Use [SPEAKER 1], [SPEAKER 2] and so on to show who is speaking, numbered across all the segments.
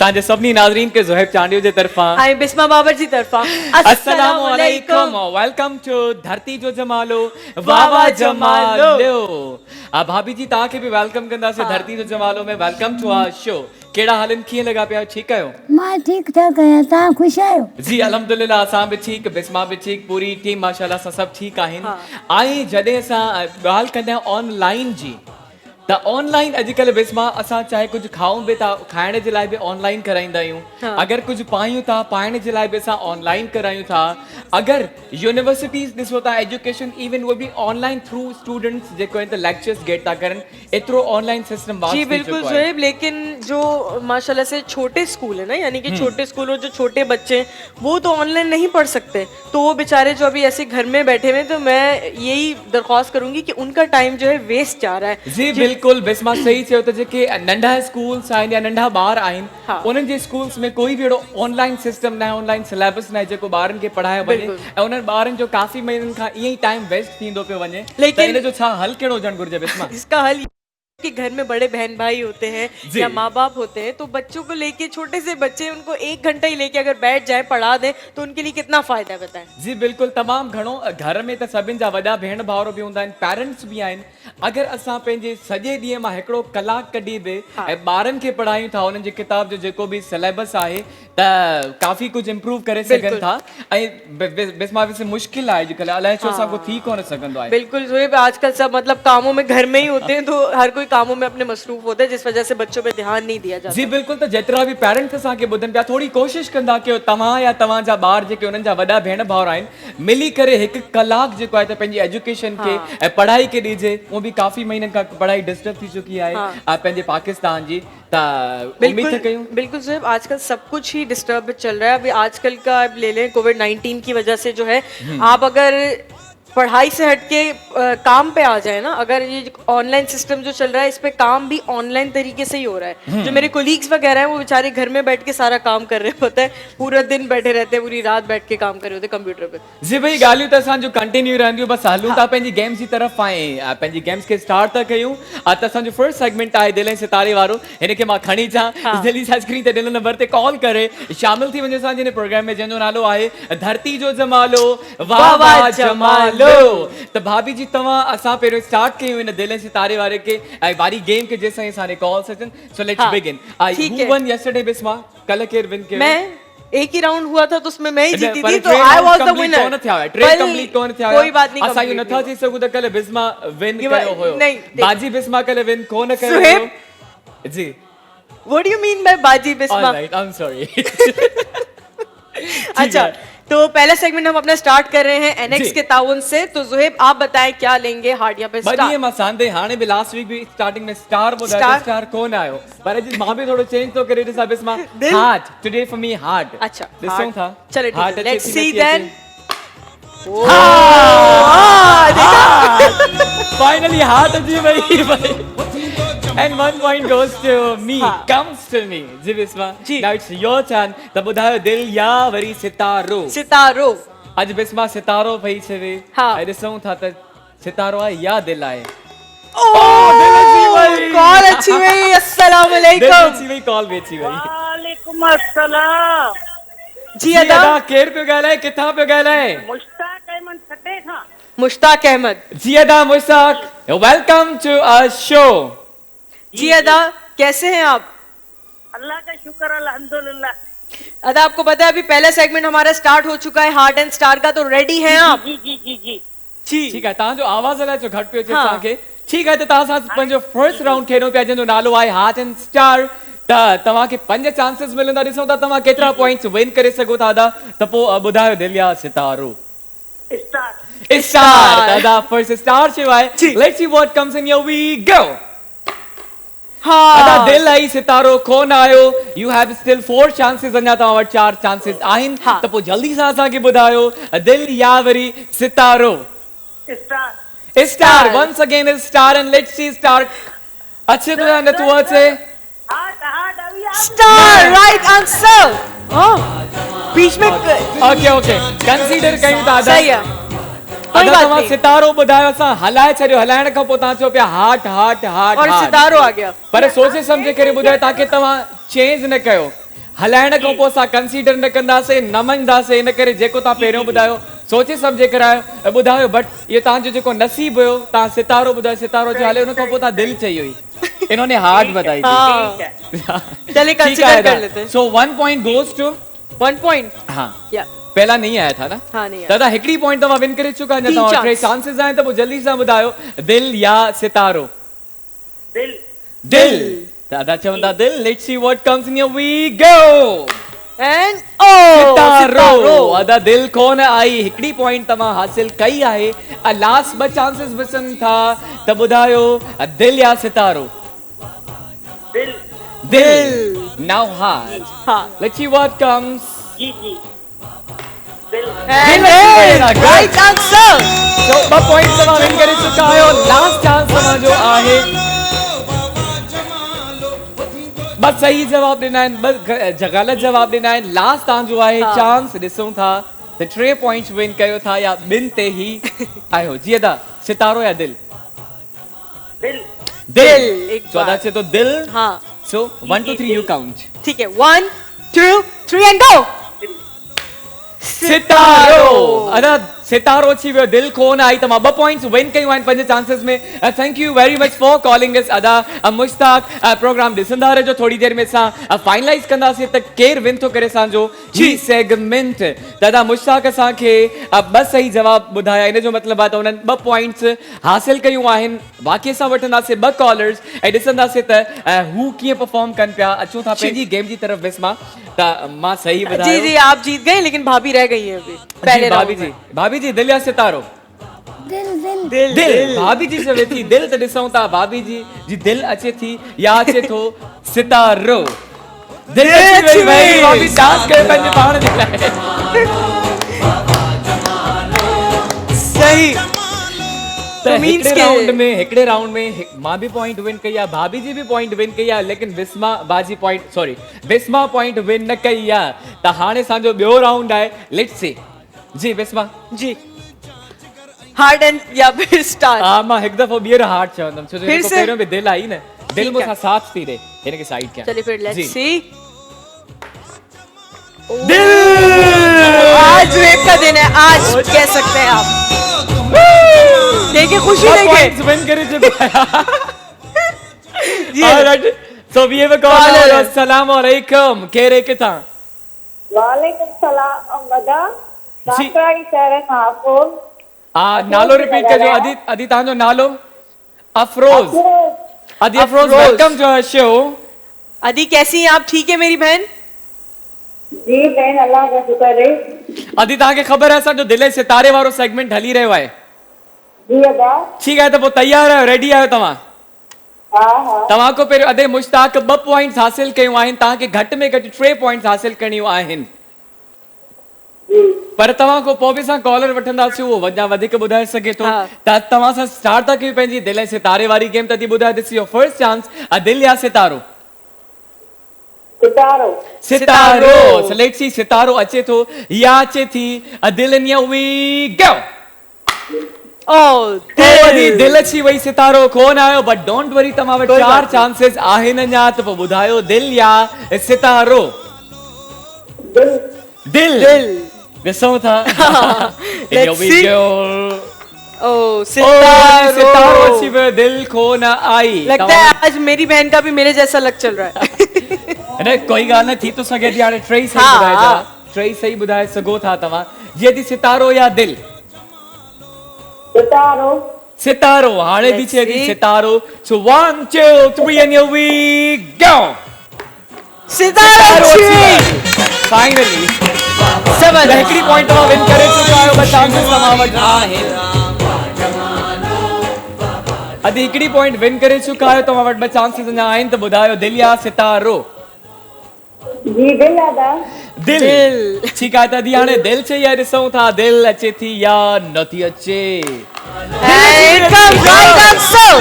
[SPEAKER 1] तांजे सभनी नाज़रीन के ज़ोहेब चांडियो जे तरफा
[SPEAKER 2] आई बिस्मा बाबर जी तरफा
[SPEAKER 1] अस्सलामु अलैकुम वेलकम टू धरती जो जमालो वावा जमालो भाभी जी ताके भी वेलकम कंदा से धरती जो जमालो में वेलकम टू आवर शो केड़ा हालन कीअं लगा पिया ठीक आयो
[SPEAKER 3] मां ठीक ठाक आहियां तव्हां ख़ुशि आहियो
[SPEAKER 1] जी अल्हम्दुलिल्लाह असां भी ठीक बिस्मा भी ठीक पूरी टीम माशाल्लाह सां सब ठीक आहिन आई जडे असां ॻाल्हि कंदा ऑनलाइन जी त ऑनलाइन अॼुकल्ह बिस्मा असां चाहे कुछ खाऊं भी था खाइण जे लाइ भी ऑनलाइन कराईंदा आहियूं अगर कुछ पायूं था पाइण जे लाइ भी असां ऑनलाइन करायूं था अगर यूनिवर्सिटीज़ ॾिसो था एजुकेशन इवन वो भी ऑनलाइन थ्रू स्टूडेंट्स जेको आहिनि त लेक्चर्स गेट था करन एतिरो ऑनलाइन सिस्टम
[SPEAKER 2] जी बिल्कुल ज़ोहेब लेकिन जो माशाल्लाह से छोटे स्कूल है ना यानी कि छोटे स्कूलों जो छोटे बच्चे वो तो ऑनलाइन नहीं पढ़ सकते तो वो बेचारे जो अभी ऐसे घर में बैठे हुए तो मैं यही दरख्वास्त करूंगी कि उनका टाइम जो है वेस्ट जा रहा है
[SPEAKER 1] जी बिल्कुल बिस्मा सही चयो त जेके नंढा स्कूल्स आहिनि या नंढा ॿार आहिनि उन्हनि जे स्कूल्स में कोई भी अहिड़ो ऑनलाइन सिस्टम न आहे ऑनलाइन सिलेबस न आहे जेको ॿारनि खे पढ़ायो वञे ऐं उन्हनि ॿारनि जो काफ़ी महीननि खां ईअं ई टाइम वेस्ट थींदो पियो वञे लेकिन इन जो छा हल कहिड़ो हुजणु घुरिजे बिस्मा
[SPEAKER 2] इसका हल कि घर में बड़े बहन भाई होते हैं या माँ बाप होते हैं तो बच्चों को लेके छोटे से बच्चे उनको 1 घंटा ही लेके अगर बैठ जाए पढ़ा दे तो उनके लिए कितना फायदा है बताएं
[SPEAKER 1] जी बिल्कुल तमाम घणो घर में त सभिनि जा वॾा भेण भाउर भी हूंदा आहिनि पेरेंट्स भी आहिनि अगर असां पंहिंजे सॼे ॾींहं मां हिकिड़ो कलाक कढी बि ऐं ॿारनि खे पढ़ायूं था उन्हनि जे किताब जो जेको भी सिलेबस आहे त काफ़ी कुछ इम्प्रूव करे सघनि था ऐं बिस्मा वैसे मुश्किल आहे अॼुकल्ह अलाए छो सां को थी कोन सघंदो आहे
[SPEAKER 2] बिल्कुल ज़ोहेब आजकल सब मतलब कामों में घर में ही होते हैं तो हर कोई कामों में अपने मसरूफ होते हैं जिस वजह से बच्चों पे ध्यान नहीं दिया जाता
[SPEAKER 1] जी बिल्कुल तो जेतिरा भी पेरेंट्स असांखे ॿुधनि पिया थोड़ी कोशिश कंदा कि तव्हां या तव्हांजा ॿार जेके उन्हनि जा वॾा भेण भाउर आहिनि मिली करे 1 कलाक जेको आहे त पंहिंजी एजुकेशन खे ऐं पढ़ाई खे ॾिजे वो भी काफ़ी महीननि खां पढ़ाई डिस्टर्ब थी चुकी आहे पंहिंजे पाकिस्तान जी
[SPEAKER 2] बिल्कुल ज़ोहेब आजकल सब कुछ ही डिस्टर्ब चल रहा है अभी आजकल का अब ले लें कोविड-19 की वजह से जो है आप अगर पढ़ाई से हटके काम पे आ जाए ना अगर ये ऑनलाइन सिस्टम जो चल रहा है इस पे काम भी ऑनलाइन तरीके से ही हो रहा है जो मेरे कोलीग्स वगैरह हैं वो बेचारे घर में बैठ के सारा काम कर रहे होते हैं पूरा दिन बैठे रहते हैं पूरी रात बैठ के काम कर रहे होते कंप्यूटर पे जी
[SPEAKER 1] भाई ॻाल्हियूं त असांजो कंटिन्यू रहंदियूं बस हलूं था पंहिंजी गेम्स जी तरफ़ ऐं पंहिंजी गेम्स खे स्टार्ट था कयूं त असांजो फर्स्ट सेगमेंट आहे दिल ऐं सितारे वारो हिन खे मां खणी अचां जल्दी सां स्क्रीन ते ॾिनल नंबर ते कॉल करे शामिल थी वञो असांजे हिन प्रोग्राम में जंहिंजो नालो आहे धरती जो जमालो वाह वाह जमालो त भाभी जी तव्हां असां पहिरियों स्टार्ट कयूं इन दिल ऐं सितारे वारे के वारी गेम के जैसे असांजे कॉल्स अचनि so let's begin who won yesterday Bisma कल केर विन कयो
[SPEAKER 2] मैं एक ही राउंड हुआ था तो उसमें मैं ही जीती थी तो आई वाज द विनर
[SPEAKER 1] कौन थिया ट्रेड कंप्लीट कौन थिया
[SPEAKER 2] कोई बात नहीं
[SPEAKER 1] असां यो नथा थी सघूं त कल बिस्मा विन कयो हुयो बाजी बिस्मा कल विन कोन कयो हुयो जी
[SPEAKER 2] what do you mean by बाजी Bisma
[SPEAKER 1] alright I am sorry
[SPEAKER 2] अच्छा तो पहला सेगमेंट हम अपना स्टार्ट कर रहे हैं एनएक्स के ताउन से तो ज़ोहेब आप बताएं क्या लेंगे हार्ड या पे स्टार
[SPEAKER 1] बढ़िया मां सांदे हाने भी लास्ट वीक भी स्टार्टिंग में स्टार बोला स्टार कौन आयो पर अज मां भी थोड़ो चेंज तो करे this Bisma heart today for me heart
[SPEAKER 2] अच्छा
[SPEAKER 1] दिसों था
[SPEAKER 2] चलो ठीक है let's see then
[SPEAKER 1] finally heart जी भाई And 1 point goes to me, comes to me. Ji Bisma, now it's your turn. तब बुधायो दिल या वरी सितारो.
[SPEAKER 2] सितारो.
[SPEAKER 1] आज बिस्मा सितारो भई छवे. अरे ॾिसूं था त सितारो आहे या दिल आहे.
[SPEAKER 2] कॉल अच्छी हुई. अस्सलाम वालेकुम.
[SPEAKER 1] दिल अच्छी हुई कॉल भी अच्छी हुई.
[SPEAKER 4] वालेकुम अस्सलाम.
[SPEAKER 1] जी अदा केर पे ॻाल्हाए किथां पे ॻाल्हाए?
[SPEAKER 4] मुश्ताक अहमद खटे खां.
[SPEAKER 2] मुश्ताक अहमद.
[SPEAKER 1] जी अदा Mushtaq. Welcome to our show.
[SPEAKER 2] जी अदा कैसे हैं आप?
[SPEAKER 4] अल्लाह का शुक्र अल्हम्दुलिल्लाह.
[SPEAKER 2] अदा आपको पता है अभी पहला सेगमेंट हमारा स्टार्ट हो चुका है हार्ट एंड स्टार का तो रेडी हैं आप?
[SPEAKER 4] जी जी जी जी
[SPEAKER 1] जी ठीक है तव्हां जो आवाज़ अलाए छो घटि पियो अचे तव्हांखे ठीक है त तव्हां सां पंहिंजो फर्स्ट राउंड खेॾो पिया जंहिंजो नालो आहे हार्ट एंड स्टार त तव्हांखे 5 चांसेस मिलंदा ॾिसूं था तव्हां केतिरा पॉइंट्स विन करे सघो था अदा त पोइ ॿुधायो दिल या सितारो. स्टार अदा फर्स्ट स्टार चयो आहे let's see what comes in here we go. अदा दिल आई सितारो कोन आयो यू हैव स्टिल 4 चांसेस अञा तव्हां वटि 4 चांसेस आहिनि त पोइ जल्दी सां असांखे ॿुधायो दिल या वरी सितारो. Star once again is star and let's see star अच्छे तो या नथो अचे
[SPEAKER 2] स्टार राइट आंसर. बीच में
[SPEAKER 1] ओके कंसीडर कयूं था
[SPEAKER 2] सही है कोई बात नहीं.
[SPEAKER 1] सितारो बुधायो असां हलाए छॾियो हलाइण खां पोइ तव्हां चओ पिया हार्ट हार्ट हार्ट
[SPEAKER 2] और सितारो आ गया
[SPEAKER 1] पर सोचे समझे करे बुधायो ताकि तव्हां चेंज न कयो हलाइण खां पोइ असां कंसीडर न कंदासीं न मञदासीं इन करे जेको तव्हां पहिरियों ॿुधायो सोचे सम्झे करायो ॿुधायो बट इहो तव्हांजो जेको नसीब हुयो तव्हां सितारो ॿुधायो सितारो जो हले उन खां पोइ तव्हां दिलि चई हुई इन्होंने हार्ट बताई थी
[SPEAKER 2] हाँ चलिए कंसीडर कर लेते हैं।
[SPEAKER 1] सो 1 पॉइंट गोज टू
[SPEAKER 2] 1 पॉइंट
[SPEAKER 1] हाँ
[SPEAKER 2] या
[SPEAKER 1] पहला नहीं आया था ना
[SPEAKER 2] हाँ नहीं आया।
[SPEAKER 1] दादा हिकड़ी पॉइंट तव्हां विन करे चुका आहियो
[SPEAKER 2] तीन
[SPEAKER 1] तव्हां टे
[SPEAKER 2] chance।
[SPEAKER 1] चांसेस आहिनि त पोइ जल्दी सां ॿुधायो दिल या सितारो
[SPEAKER 4] दिल
[SPEAKER 1] दिल दादा चवंदा दिल let's see what comes in your we go
[SPEAKER 2] and
[SPEAKER 1] सितारो अदा दिल कोन आई हिकड़ी पॉइंट तव्हां हासिल कई आहे लास्ट ॿ चांसेस बचनि था त ॿुधायो दिल या सितारो
[SPEAKER 4] दिल
[SPEAKER 1] दिल नाउ हार्ट
[SPEAKER 2] हाँ
[SPEAKER 1] लेट्स सी व्हाट कम्स
[SPEAKER 4] जी जी दिल
[SPEAKER 2] एंड राइट आंसर
[SPEAKER 1] So, ॿ पॉइंट तव्हां विन करे चुका आहियो लास्ट चांस तव्हांजो आहे बस सही जवाब ॾिना आहिनि ॿ ग़लति जवाब ॾिना आहिनि लास्ट तव्हांजो आहे चांस ॾिसूं था त 3 पॉइंट्स विन कयो था या ॿिनि ते ही आहियो जीअं दा सितारो या दिल
[SPEAKER 4] दिल
[SPEAKER 2] दिल, एक
[SPEAKER 1] सो अदा
[SPEAKER 2] बार।
[SPEAKER 1] चए तो दिल
[SPEAKER 2] हाँ
[SPEAKER 1] सो 1 2 3 यू काउंट
[SPEAKER 2] ठीक है 1 2 3 एंड गो
[SPEAKER 1] सितारो अदा सितारो अची वियो दिल कोन आई तमाम 2 पॉइंट्स विन कयूं आहिनि पंज चांसेस में thank you very much for calling अस अदा मुश्ताक प्रोग्राम ॾिसंदा रहिजो थोड़ी देर में असां फाइनलाइज कंदासीं त केर विन थो करे असांजो ही सेगमेंट दादा मुश्ताक असांखे 2 सही जवाब ॿुधाया इन जो मतिलबु आहे त उन्हनि 2 पॉइंट्स हासिल कयूं आहिनि बाक़ी असां वठंदासीं 2 कॉलर्स ऐं ॾिसंदासीं त हू कीअं परफॉर्म कनि पिया अचूं था पंहिंजी गेम जी तरफ़ विस्मा त मां सही
[SPEAKER 2] जी
[SPEAKER 1] ॿुधायो
[SPEAKER 2] जी आप जीत गए लेकिन भाभी रह गई है अभी पहले
[SPEAKER 1] भाभी जी दिल या सितारो
[SPEAKER 3] दिल दिल
[SPEAKER 2] दिल
[SPEAKER 1] दिल भाभी जी चवे थी दिल त ॾिसूं था भाभी जी दिल अचे थी या अचे थो सितारो दिल अची वई भाभी डांस करे पंहिंजे पाण जे लाइ
[SPEAKER 2] सही
[SPEAKER 1] त
[SPEAKER 2] means
[SPEAKER 1] हिकिड़े राउंड में मां बि पॉइंट विन कई आहे भाभी जी बि पॉइंट विन कई आहे लेकिन विस्मा पॉइंट विन न कई आहे त हाणे असांजो ॿियो राउंड आहे लेट्स सी जी विस्मा
[SPEAKER 2] जी हार्ड एंड या फिर स्टार
[SPEAKER 1] हा मां हिकु दफ़ो ॿीहर हार्ट चवंदमि छो जो
[SPEAKER 2] फिर
[SPEAKER 1] जेको
[SPEAKER 2] से?
[SPEAKER 1] पहिरियों बि दिल आई न दिल
[SPEAKER 2] ठीक
[SPEAKER 1] मूंसां
[SPEAKER 2] है।
[SPEAKER 1] साथ थी ॾे हिन खे साइड कयां
[SPEAKER 2] चलिए फिर
[SPEAKER 1] जी।
[SPEAKER 2] लेट्स सी
[SPEAKER 1] दिल
[SPEAKER 2] आज वेब का दिन है आज कह सकते हैं आप देखिए खुशी देखिए
[SPEAKER 1] पॉइंट्स विन करे चुका
[SPEAKER 2] जी।
[SPEAKER 1] Alright so we have a
[SPEAKER 2] Caller.
[SPEAKER 1] Caller अस्सलाम वालेकुम केरे किथां
[SPEAKER 5] वालेकुम सलाम मदा
[SPEAKER 1] जी।
[SPEAKER 5] काकड़ी शहर खां फोन
[SPEAKER 1] नालो रिपीट कजो अदी तव्हांजो नालो अफरोज अदी Afroz
[SPEAKER 2] Afroz.
[SPEAKER 1] Welcome to show
[SPEAKER 2] अदी कैसी हैं आप ठीक है मेरी बहन
[SPEAKER 5] जी बहन अल्लाह का शुक्र है
[SPEAKER 1] अदी तव्हांखे ख़बर आहे असांजो दिल जे सितारे वारो सेगमेंट हली रहियो आहे
[SPEAKER 5] जी अदा
[SPEAKER 1] ठीकु आहे त पोइ तयार आहियो रेडी आहियो तव्हां
[SPEAKER 5] हा हा
[SPEAKER 1] तव्हां खां पहिरियों अदे मुश्ताक 2 पॉइंट्स हासिल कयूं आहिनि तव्हांखे घटि में घटि 3 पॉइंट्स हासिल करणियूं आहिनि
[SPEAKER 5] जी
[SPEAKER 1] पर तव्हां खां पोइ बि असां कॉलर वठंदासीं उहो वञा वधीक ॿुधाए सघे थो
[SPEAKER 2] हा।
[SPEAKER 1] त तव्हां सां स्टार्ट था कयूं पंहिंजी दिल जे सितारे वारी गेम त थी ॿुधाए दिस योर फर्स्ट चांस दिल या सितारो
[SPEAKER 5] सितारो
[SPEAKER 1] सितारो so let's see सितारो अचे थो या अचे थी दिल इन योर वी गो
[SPEAKER 2] ओ
[SPEAKER 1] दिल अची वई सितारो कोन आयो बट डोंट वरी तव्हां वटि
[SPEAKER 2] कोई
[SPEAKER 1] 4
[SPEAKER 2] बात नहीं।
[SPEAKER 1] चांसेस आहिनि अञा त पोइ ॿुधायो दिल या सितारो
[SPEAKER 5] दिल
[SPEAKER 1] दिल
[SPEAKER 2] दिल
[SPEAKER 1] ॾिसूं था
[SPEAKER 2] Let's
[SPEAKER 1] Here we
[SPEAKER 2] see.
[SPEAKER 1] go.
[SPEAKER 2] ओ
[SPEAKER 1] सितारो
[SPEAKER 2] सितारो
[SPEAKER 1] अची वियो दिल कोन आई
[SPEAKER 2] लगता है आज मेरी बहन का भी मेरे जैसा लग चल रहा है
[SPEAKER 1] न कोई ॻाल्हि न थी तो सघे थी हाणे टई सही
[SPEAKER 2] हाँ,
[SPEAKER 1] ॿुधाइजा
[SPEAKER 2] हाँ।
[SPEAKER 1] टई सही ॿुधाए सघो था तव्हां जीअं थी सितारो या दिल
[SPEAKER 5] सितारो
[SPEAKER 1] सितारो हाणे बि
[SPEAKER 2] Let's
[SPEAKER 1] चए थी
[SPEAKER 2] see.
[SPEAKER 1] सितारो so 1 2 3 and here we go
[SPEAKER 2] सितारो
[SPEAKER 1] फाइनली
[SPEAKER 2] समझ
[SPEAKER 1] हिकिड़ी पॉइंट तव्हां विन करे चुका आहियो बस चांसेस तव्हां वटि आहिनि अॼु हिकिड़ी पॉइंट विन करे चुका आहियो तव्हां वटि 2 चांसेस अञा आहिनि त ॿुधायो दिल या सितारो
[SPEAKER 5] जी दिल अदा
[SPEAKER 1] दिल
[SPEAKER 2] दिल।
[SPEAKER 1] ठीकु आहे त अॼु हाणे दिल चई आहे ॾिसूं था दिल अचे थी या नथी अचे
[SPEAKER 2] And comes right answer.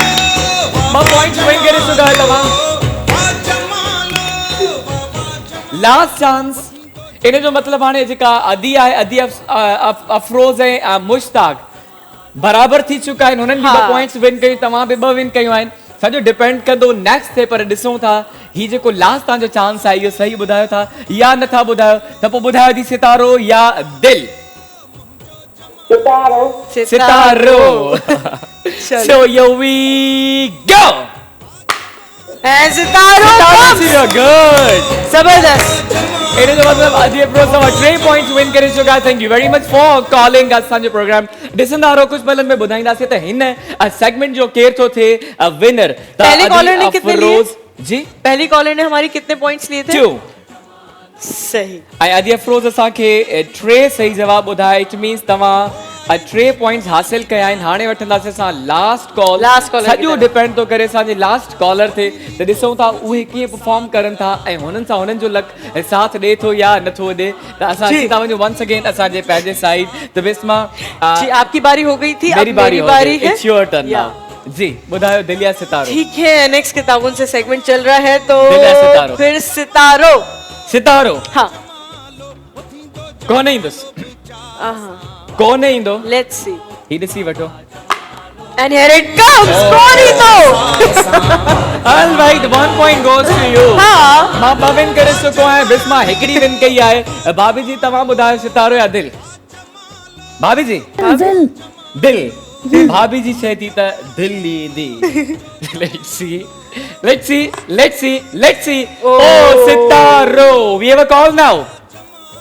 [SPEAKER 1] 2 points win करे चुका आहियो तव्हां लास्ट चांस इन जो मतिलबु हाणे जेका अदी आहे अदी अफरोज ऐं मुश्ताक बराबर थी चुका आहिनि हुननि बि 2
[SPEAKER 2] हाँ।
[SPEAKER 1] पॉइंट्स विन कयूं तव्हां बि 2 विन कयूं आहिनि सॼो डिपेंड कंदो नेक्स्ट ते, पर ॾिसूं था ही जेको लास्ट तव्हांजो चांस आहे इहो सही ॿुधायो था या नथा ॿुधायो, त पोइ ॿुधायो थी सितारो या दिल।
[SPEAKER 5] सितारो।
[SPEAKER 1] सितारो।
[SPEAKER 2] चलो।
[SPEAKER 1] So here we go।
[SPEAKER 2] And सितारो
[SPEAKER 1] Sitar, good।
[SPEAKER 2] जबरदस्त।
[SPEAKER 1] It is मतलब आदित्य प्रो सवा 3 points win करे चुका। Thank you very much for calling असांजो प्रोग्राम। ॾिसंदा रहो कुछ पलन में ॿुधाईंदासीं त हिन सेगमेंट जो केर थो थे विनर।
[SPEAKER 2] पहले कॉलर ने कितने लिए?
[SPEAKER 1] जी
[SPEAKER 2] पहली कॉलर ने हमारी कितने पॉइंट्स लिए थे?
[SPEAKER 1] 2।
[SPEAKER 2] सही।
[SPEAKER 1] ऐं आदित्य अफरोज असांखे 3 सही जवाब ॿुधाए। इट मींस तव्हां 3 पॉइंट्स हासिल कया आहिनि। हाणे वठंदासीं असां लास्ट कॉल।
[SPEAKER 2] Last caller की
[SPEAKER 1] सॼो
[SPEAKER 2] तरफ।
[SPEAKER 1] डिपेंड थो करे असांजे लास्ट कॉलर ते, त ॾिसूं था उहे कीअं परफॉर्म करनि था ऐं हुननि सां हुननि जो लक साथ ॾे थो या नथो ॾे। त असां
[SPEAKER 2] जी।
[SPEAKER 1] अची था वञूं वंस अगेन असांजे पंहिंजे साइड। त बिस्मा
[SPEAKER 2] जी आपकी बारी हो गई थी,
[SPEAKER 1] मेरी
[SPEAKER 2] अब
[SPEAKER 1] बारी
[SPEAKER 2] मेरी
[SPEAKER 1] हो
[SPEAKER 2] बारी
[SPEAKER 1] गई।
[SPEAKER 2] है।
[SPEAKER 1] It's your turn
[SPEAKER 2] या।
[SPEAKER 1] now। जी ॿुधायो दिल या सितारो।
[SPEAKER 2] ठीक है, नेक्स्ट किताबों से सेगमेंट चल रहा है तो
[SPEAKER 1] दिल या सितारो?
[SPEAKER 2] फिर सितारो।
[SPEAKER 1] सितारो
[SPEAKER 2] हाँ
[SPEAKER 1] कौन ईंदुसि? कौन ईंदो?
[SPEAKER 2] Let's see.
[SPEAKER 1] ही ॾिसी वठो।
[SPEAKER 2] And here it comes. कौन ही तो?
[SPEAKER 1] All right, 1 point goes to you।
[SPEAKER 2] हाँ।
[SPEAKER 1] मां ॿ विन करे चुको आहियां। बिस्मा हिकिड़ी विन कई आहे। भाभी जी तव्हां ॿुधायो सितारो या दिल? भाभी जी
[SPEAKER 3] दिल।
[SPEAKER 1] दिल। भाभी जी चए थी त दिल ईंदी। Let's see, let's see, let's see, let's see। Oh, सितारो। We have a call now।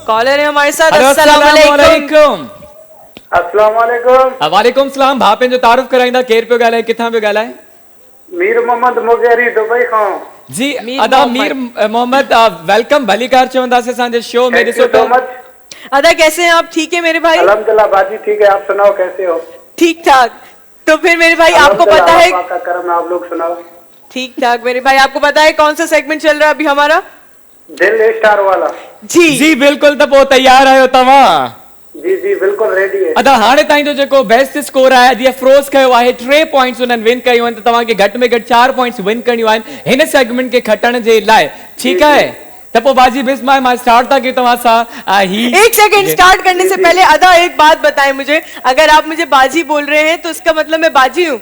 [SPEAKER 2] Caller है हमारे साथ।
[SPEAKER 1] हेलो,
[SPEAKER 2] अस्सलाम वालेकुम।
[SPEAKER 1] अस्सलामुअलैकुम।
[SPEAKER 4] अस्सलाम वालेकुम।
[SPEAKER 1] वालेकुम सलाम। भाउ पंहिंजो तारुफ कराईंदा, केरु पियो ॻाल्हाए, किथां पियो ॻाल्हाए?
[SPEAKER 4] मीर मोहम्मद मुगेरी दुबई खां।
[SPEAKER 1] जी
[SPEAKER 2] मीर
[SPEAKER 1] अदा
[SPEAKER 2] मोहम्मद।
[SPEAKER 1] मीर मोहम्मद वेलकम भली कार चवंदासीं असांजे शो में।
[SPEAKER 4] थैंक
[SPEAKER 1] ॾिसो
[SPEAKER 4] यू
[SPEAKER 1] तो
[SPEAKER 4] सो मच।
[SPEAKER 2] अदा कैसे हैं आप? ठीक है मेरे भाई?
[SPEAKER 4] अल्हम्दुलिल्लाह बाजी ठीक है, आप सुनाओ कैसे हो?
[SPEAKER 2] ठीक ठाक। तो फिर मेरे भाई आपको पता है?
[SPEAKER 4] अल्लाह का करम है, आप लोग सुनाओ।
[SPEAKER 2] ठीक ठाक मेरे भाई, आपको पता है कौन सा सेगमेंट चल रहा है अभी हमारा?
[SPEAKER 4] दिल स्टार वाला।
[SPEAKER 2] जी
[SPEAKER 1] जी बिल्कुल। त पोइ तयार आहियो तव्हां?
[SPEAKER 4] जी जी बिल्कुल रेडी है।
[SPEAKER 1] अदा हाणे ताईं जो जेको बेस्ट स्कोर आहे अॼु अफरोज कयो आहे 3 पॉइंट्स उन्हनि विन कयूं आहिनि। त तव्हांखे घटि में घटि 4 पॉइंट्स विन करणियूं आहिनि हिन सेगमेंट खे खटण जे लाइ। ठीकु आहे त पोइ बाजी बिस्मा मां स्टार्ट था कयूं तव्हां सां। ही
[SPEAKER 2] एक सेकंड, स्टार्ट करने से पहले अदा एक बात बताएं मुझे। अगर आप मुझे बाजी बोल रहे हैं तो इसका मतलब मैं बाजी हूँ?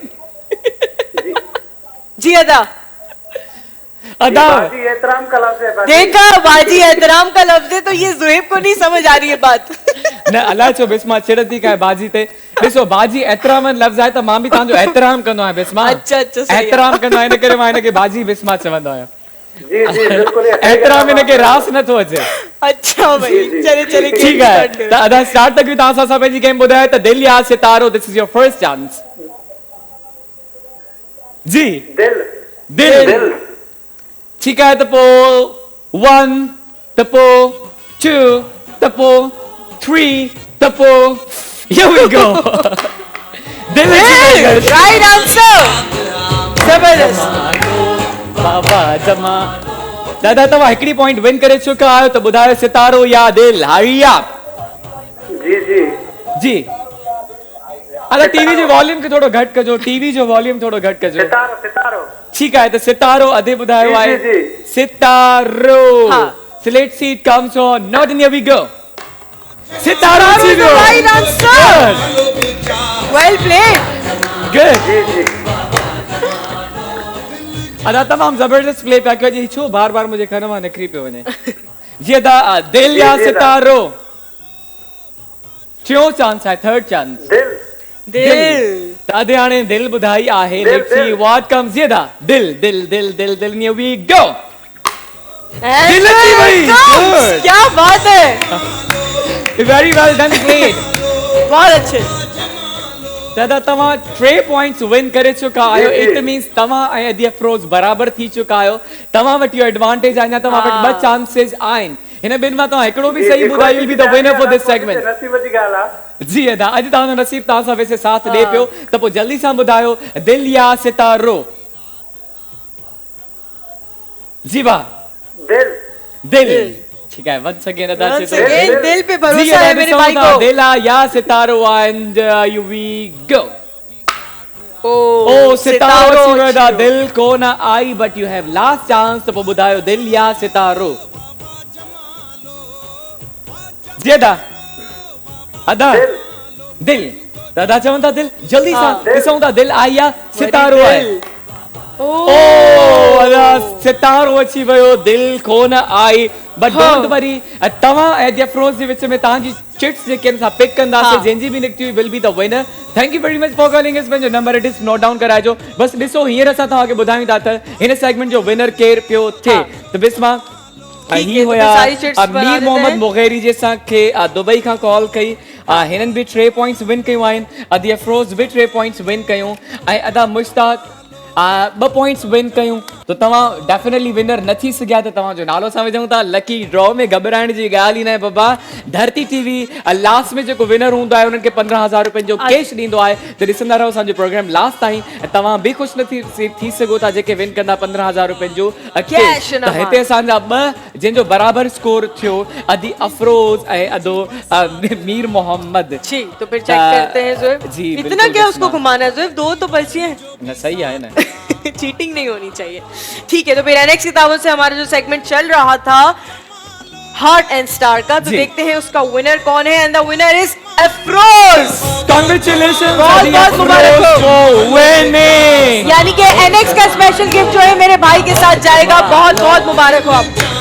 [SPEAKER 2] जी अदा।
[SPEAKER 1] अदा
[SPEAKER 4] बाजी एहतराम का लफ्ज़ है बाजी।
[SPEAKER 2] देखा, बाजी एहतराम का लफ्ज है, तो ये जुहेब को नहीं समझ आ रही है बात।
[SPEAKER 1] न अलाए छो बिस्मा चिड़ंदी काहे बाजी ते। ॾिसो बाजी एहतराम लफ़्ज़ आहे त मां बि तव्हांजो एहतराम कंदो आहियां बिस्मा।
[SPEAKER 2] अच्छा, अच्छा, सही आहे।
[SPEAKER 1] एहतराम कंदो आहियां, इन करे मां हिनखे बाजी बिस्मा चवंदो आहियां।
[SPEAKER 4] जी जी बिल्कुल।
[SPEAKER 1] एहतराम हिनखे रास नथो अचे।
[SPEAKER 2] अच्छा भाई, चले चले
[SPEAKER 1] ठीक है त अदा स्टार्ट तक तव्हां सां पंहिंजी गेम ॿुधायो त दिल या सितारो। This is your first chance. जी
[SPEAKER 4] दिल।
[SPEAKER 1] दिल।
[SPEAKER 4] दिल।
[SPEAKER 1] ठीक है त पोइ 1 त पोइ 2 त पोइ 3 त पोइ here we go। दिल
[SPEAKER 2] राइट आंसर। जबरदस्त।
[SPEAKER 1] बाबा जमा। दादा तव्हां हिकिड़ी पॉइंट विन करे चुका आहियो त ॿुधायो सितारो या दिल? हरी आप।
[SPEAKER 4] जी जी
[SPEAKER 1] जी अदा टीवी जो वॉल्यूम खे थोड़ो घटि कजो। टीवी जो वॉल्यूम थोड़ो घटि कजो।
[SPEAKER 4] सितारो। सितारो।
[SPEAKER 1] ठीक है तो सितारो अधे बुधायो
[SPEAKER 4] जी,
[SPEAKER 1] आहे।
[SPEAKER 4] जी, जी।
[SPEAKER 1] सितारो।
[SPEAKER 2] हाँ।
[SPEAKER 1] So let's see it comes on. Not in here we go. सितारो
[SPEAKER 2] is the right answer. Well played.
[SPEAKER 1] Good.
[SPEAKER 4] जी जी
[SPEAKER 1] अदा तमाम जबरदस्त प्ले पिया कयो। जी छो बार बार मुझे खन मां निकिरी पियो वञे। जी अदा दिल या
[SPEAKER 4] जी, जी, अदा।
[SPEAKER 1] सितारो? टियों चांस आहे, थर्ड चांस।
[SPEAKER 4] दिल।
[SPEAKER 2] दिल।
[SPEAKER 1] तादे हाणे दिल बुधाई आहे।
[SPEAKER 4] दिल,
[SPEAKER 1] Let's see
[SPEAKER 4] दिल।
[SPEAKER 1] what comes। ये दा दिल दिल दिल दिल दिल here we go।
[SPEAKER 2] And
[SPEAKER 1] दिल की भाई।
[SPEAKER 2] it comes.
[SPEAKER 1] Good।
[SPEAKER 2] क्या बात है।
[SPEAKER 1] Very well done played।
[SPEAKER 2] बहुत अच्छे।
[SPEAKER 1] दादा तव्हां 3 पॉइंट्स विन करे चुका आहियो।
[SPEAKER 4] जी, जी।
[SPEAKER 1] इट मींस तव्हां ऐं अदी अफरोज बराबर थी चुका आहियो। तव्हां वटि इहो एडवांटेज आहे। अञा तव्हां वटि 2 चांसेस आहिनि। हिन ॿिनि मां तव्हां हिकिड़ो बि सही ॿुधायो will be the winner for this segment.
[SPEAKER 4] नसीब जी ॻाल्हि आहे।
[SPEAKER 1] जी अदा अॼु तव्हांजो नसीब तव्हां सां वैसे साथ ॾे पियो। त पोइ जल्दी सां ॿुधायो दिल या सितारो? जी वाह
[SPEAKER 4] दिल।
[SPEAKER 1] दिल। ठीक है वंस अगेन अदा
[SPEAKER 2] Once
[SPEAKER 1] से
[SPEAKER 2] again, दिल पे भरोसा है मेरे भाई को।
[SPEAKER 1] दिल या सितारो एंड यू वी गो।
[SPEAKER 2] ओ
[SPEAKER 1] ओ सितारो सितारो
[SPEAKER 2] अच्छी
[SPEAKER 1] दिल को ना I but you have last chance. तो पोइ ॿुधायो दिल या सितारो? जी अदा अदा
[SPEAKER 4] दिल।
[SPEAKER 1] दिल। दादा चवनि था दिल। जल्दी सां
[SPEAKER 2] हाँ।
[SPEAKER 1] ॾिसूं था दिल आई या सितारो आहे।
[SPEAKER 2] दिल।
[SPEAKER 1] ओ अदा सितारो अची वियो दिल कोन आई बट डोंट वरी तव्हां ऐं अफ्रोज जे विच में तव्हांजी चिट्स जेके आहिनि असां पिक कंदासीं जंहिंजी बि निकिती हुई will be the winner thank you very much for calling us पंहिंजो number it is note down कराइजो बस ॾिसो हींअर असां तव्हांखे ॿुधायूं था त हिन सेगमेंट जो विनर केरु पियो थिए त बिस्मा
[SPEAKER 2] ठीक
[SPEAKER 1] ही
[SPEAKER 2] है, तो
[SPEAKER 1] हुया
[SPEAKER 2] फिर सारी चिट्स बना
[SPEAKER 1] मीर
[SPEAKER 2] देते
[SPEAKER 1] मोहम्मद
[SPEAKER 2] हैं।
[SPEAKER 1] मुगैरी जे असांखे दुबई खां कॉल कई हिननि बि 3 पॉइंट्स विन कयूं आहिनि अदी अफरोज बि 3 पॉइंट्स विन कयूं ऐं अदा मुश्ताक 2 पॉइंट्स विन कयूं त तव्हां डेफिनेटली विनर न थी सघिया त तव्हांजो नालो असां विझूं था लकी ड्रॉ में घबराइण जी ॻाल्हि ई न आहे बाबा धरती टीवी लास्ट में जेको विनर हूंदो आहे उन्हनि खे 15,000 रुपयनि जो कैश ॾींदो आहे त ॾिसंदा रहो असांजो प्रोग्राम लास्ट ताईं ऐं तव्हां बि ख़ुशि न थी सघो था जेके विन कंदा 15,000 रुपयनि जो कैश त हिते असांजा 2 जंहिंजो बराबर स्कोर थियो अदी अफरोज ऐं अदो मीर मोहम्मद
[SPEAKER 2] जी तो फिर चेक करते हैं ज़ोएब
[SPEAKER 1] जी,
[SPEAKER 2] इतना
[SPEAKER 1] बिल्कुल
[SPEAKER 2] क्या
[SPEAKER 1] बिस्मा।
[SPEAKER 2] उसको घुमाना है ज़ोएब 2 तो पर्ची है
[SPEAKER 1] न सही आहे न
[SPEAKER 2] चीटिंग नहीं होनी चाहिए ठीक है तो फिर एनएक्स किताबों से हमारा जो सेगमेंट चल रहा था हार्ट एंड स्टार का तो
[SPEAKER 1] जी।
[SPEAKER 2] देखते हैं उसका विनर कौन है and the winner is Afroz
[SPEAKER 1] congratulation
[SPEAKER 2] बहुत-बहुत मुबारक हो।
[SPEAKER 1] विनिंग
[SPEAKER 2] यानी कि एनएक्स का स्पेशल गिफ्ट जो है मेरे भाई के साथ जाएगा बहुत बहुत मुबारक हो आपको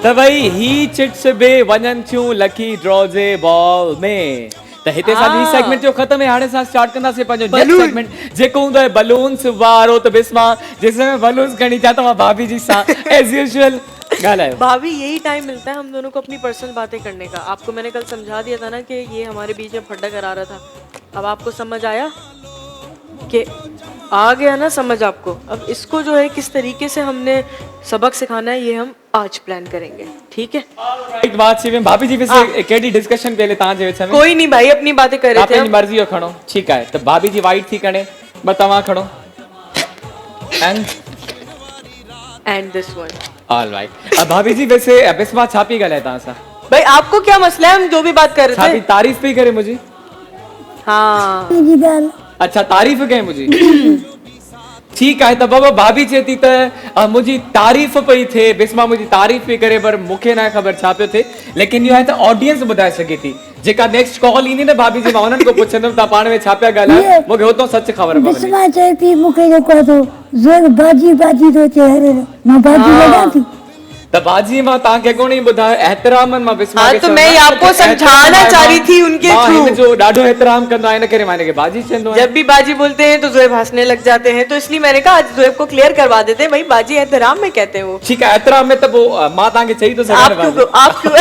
[SPEAKER 1] त भई ही चिट्स बि वञनि थियूं लकी ड्रॉ जे बॉल में त हिते असांजी सेगमेंट जो ख़तम आहे हाणे असां स्टार्ट कंदासीं पंहिंजो नेक्स्ट सेगमेंट जेको हूंदो आहे बलून्स वारो त बिस्मा जिसमें बलून्स खणी था तव्हां भाभी जी सां एज यूजुअल ॻाल्हायो
[SPEAKER 2] भाभी यही टाइम मिलता है हम दोनों को अपनी पर्सनल बातें करने का आपको मैंने कल समझा दिया था ना कि ये हमारे बीच में फड्डा करा रहा था अब आपको समझ आया कि आ गया ना समझ आपको अब इसको जो है किस तरीके से हमने सबक सिखाना है ये हम आज प्लान करेंगे ठीक है
[SPEAKER 1] राइट बात से भाभी जी वैसे केडी डिस्कशन पहले तव्हांजे विच में
[SPEAKER 2] कोई नहीं भाई अपनी बातें कर रहे थे
[SPEAKER 1] पंहिंजी
[SPEAKER 2] हम।
[SPEAKER 1] मर्ज़ी जो खणो ठीकु आहे त भाभी जी वाइट थी खणे ॿ तव्हां खणो and
[SPEAKER 2] and this one
[SPEAKER 1] all right भाभी जी वैसे बिस्मा छा पई ॻाल्हाए तव्हां सां
[SPEAKER 2] भाई आपको क्या मसला है हम जो भी बात कर
[SPEAKER 1] छा
[SPEAKER 2] रहे
[SPEAKER 1] पई
[SPEAKER 2] थे
[SPEAKER 1] तारीफ़ पई करे मुंहिंजी
[SPEAKER 2] हाँ
[SPEAKER 3] जी ॻाल्हि
[SPEAKER 1] अच्छा तारीफ़ कई मुंहिंजी ठीकु आहे त बाबा भाभी चए थी त मुंहिंजी तारीफ़ पई थिए बिस्मा मुंहिंजी तारीफ़ पई करे पर मूंखे न ख़बर छा पियो थिए लेकिन इहो आहे त ऑडियंस ॿुधाए सघे थी जेका नेक्स्ट कॉल ईंदी न भाभी जी मां उन्हनि खां पुछंदुमि तव्हां पाण में छा पिया ॻाल्हायो मूंखे हुतां सच ख़बर पवंदी
[SPEAKER 3] बिस्मा चए थी मूंखे जेको आहे तो ज़ोर भाॼी भाॼी थो चए हरे मां भाॼी लॻां थी
[SPEAKER 1] त बाजी मां तव्हांखे कोन ई ॿुधायो एहतरामन मां बिस्मा
[SPEAKER 2] हाँ,
[SPEAKER 1] खे
[SPEAKER 2] तो
[SPEAKER 1] चवंदो
[SPEAKER 2] मैं
[SPEAKER 1] आहियां
[SPEAKER 2] आपको
[SPEAKER 1] कि
[SPEAKER 2] समझाना
[SPEAKER 1] एहतराम आहे,
[SPEAKER 2] चाह रही
[SPEAKER 1] मां-
[SPEAKER 2] थी उनके
[SPEAKER 1] मां
[SPEAKER 2] through।
[SPEAKER 1] हिन जो ॾाढो एहतराम कंदो आहियां इन करे मां हिनखे बाजी चवंदो आहियां
[SPEAKER 2] जब भी बाजी बोलते हैं तो जोएब हंसने लग जाते हैं तो इसलिए मैंने कहा आज जोएब को क्लियर करवा देते हैं भाई बाजी एहतराम में कहते हैं वो
[SPEAKER 1] ठीकु आहे एहतराम में त पोइ मां तव्हांखे चई थो सघां न बाजी।
[SPEAKER 2] आप क्यों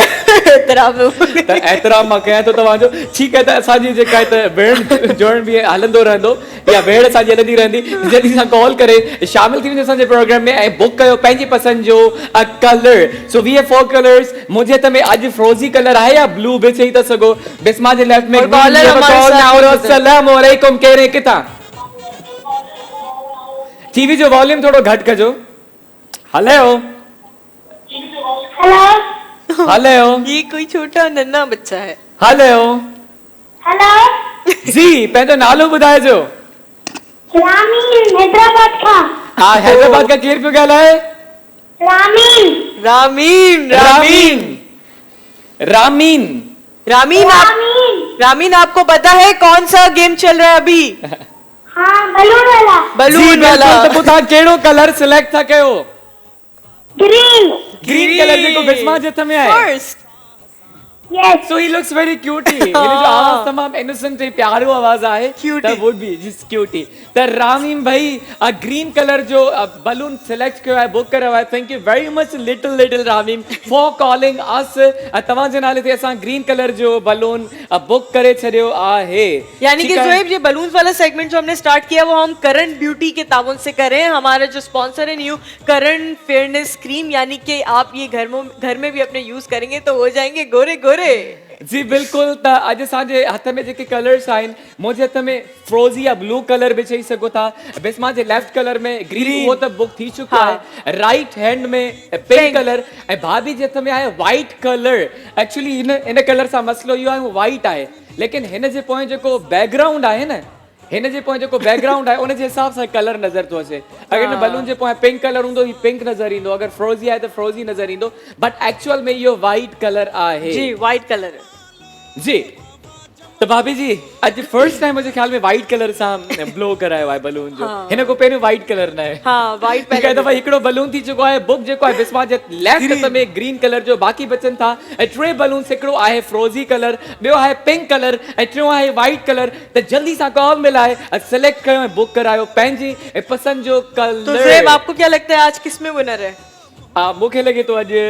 [SPEAKER 2] एहतराम में
[SPEAKER 1] त एहतराम मां कयां थो तव्हांजो ठीकु आहे त असांजी जेका आहे त वेड़ जोड़ण बि हलंदो रहंदो या वेड़ असांजी हलंदी रहंदी जॾहिं सां कॉल करे शामिल थी वञो असांजे प्रोग्राम में ऐं बुक कयो पंहिंजी पसंदि जो colour so we have 4 colours मुंहिंजे हथ में अॼु फ्रोज़ी कलर आहे या ब्लू बि चई था सघो बिस्मा जे लेफ्ट में
[SPEAKER 2] और caller हमारे साथ मौजूद है।
[SPEAKER 1] अस्सलाम वालेकुम कहिड़े किथां टीवी जो वॉल्यूम थोरो घटि कजो हलो
[SPEAKER 5] हेलो
[SPEAKER 1] हलो
[SPEAKER 2] ये कोई छोटा नन्हा बच्चा है
[SPEAKER 1] हलो
[SPEAKER 5] हेलो
[SPEAKER 1] जी पंहिंजो नालो ॿुधाइजो
[SPEAKER 5] रामीन हैदराबाद खां
[SPEAKER 1] हा हैदराबाद का केरु पियो ॻाल्हाए
[SPEAKER 5] रामीन
[SPEAKER 2] रामीन
[SPEAKER 1] रामीन रामीन
[SPEAKER 2] रामीन आप रामीन आपको पता है कौन सा गेम चल रहा है अभी
[SPEAKER 5] हाँ बलून वाला
[SPEAKER 1] जी
[SPEAKER 2] बलून वाला
[SPEAKER 1] बिल्कुल त पोइ तव्हां कहिड़ो कलर सिलेक्ट था कयो
[SPEAKER 5] ग्रीन
[SPEAKER 1] ग्रीन कलर जेको बिस्मा जे हथ में आहे
[SPEAKER 2] first
[SPEAKER 5] yes
[SPEAKER 1] So he looks very cutie. हिन जो आवाज़ तमाम innocent ऐं प्यारो आवाज़ आहे
[SPEAKER 2] Cutie.
[SPEAKER 1] त would be just cutie. त रामीन भाई ग्रीन कलर जो बलून सिलेक्ट कयो आहे बुक कयो आहे thank you very much little Ramin for calling अस तव्हांजे नाले ते असां ग्रीन कलर जो बलून बुक करे छॾियो आहे
[SPEAKER 2] यानी कि
[SPEAKER 1] ठीकु आहे?
[SPEAKER 2] जोएब ये बलून्स वाला सेगमेंट जो हमने स्टार्ट किया वो हम करण ब्यूटी के ताउन से कर रहे हैं हमारा जो स्पॉन्सर है न्यू करण फेयरनेस क्रीम यानी कि आप ये घर में भी अपने यूज करेंगे तो हो जाएंगे गोरे गोरे
[SPEAKER 1] जी बिल्कुल त अॼु असांजे हथ में जेके कलर्स आहिनि मुंहिंजे हथ में फ्रोज़ी या ब्लू कलर बि चई सघो था बिस्मा जे लेफ्ट कलर में ग्रीन उहो त बुक थी चुको आहे राइट हैंड में पिंक कलर ऐं भाभी जे हथ में आहे white colour actually in colour सां मसलो इहो आहे वाइट आहे लेकिन हिन जे पोइ जेको बैकग्राउंड आहे न हिन जे पोइ जेको बैकग्राउंड आहे उन जे हिसाब सां कलर नज़र थो अचे अगरि हिन बलून जे पोइ पिंक कलर हूंदो ही पिंक नज़र ईंदो अगरि फ्रोज़ी आहे त फ्रोज़ी नज़र ईंदो बट एक्चुअल में इहो वाइट कलर आहे
[SPEAKER 2] जी व्हाइट कलर
[SPEAKER 1] जी तो भाभी जी अॼु फर्स्ट टाइम मुंहिंजे ख्याल में वाइट कलर सां ब्लो करायो आहे बलून जो हिन खां पहिरियों वाइट कलर न आहे
[SPEAKER 2] हाँ वाइट
[SPEAKER 1] हिकु
[SPEAKER 2] पहले
[SPEAKER 1] दफ़ा हिकिड़ो बलून थी चुको आहे बुक जेको आहे बिस्मा जे लेफ्ट हथ में ग्रीन कलर जो बाक़ी बचनि था ऐं टे बलून्स हिकिड़ो आहे फ्रोज़ी कलर ॿियो आहे पिंक कलर ऐं टियों आहे वाइट कलर त जल्दी सां कॉल मिलाए सिलेक्ट कयो ऐं बुक करायो पंहिंजी पसंद जो
[SPEAKER 2] तो
[SPEAKER 1] कलर
[SPEAKER 2] ज़ेब आपको क्या लगता है आज किस में विनर है
[SPEAKER 1] मूंखे लॻे थो अॼु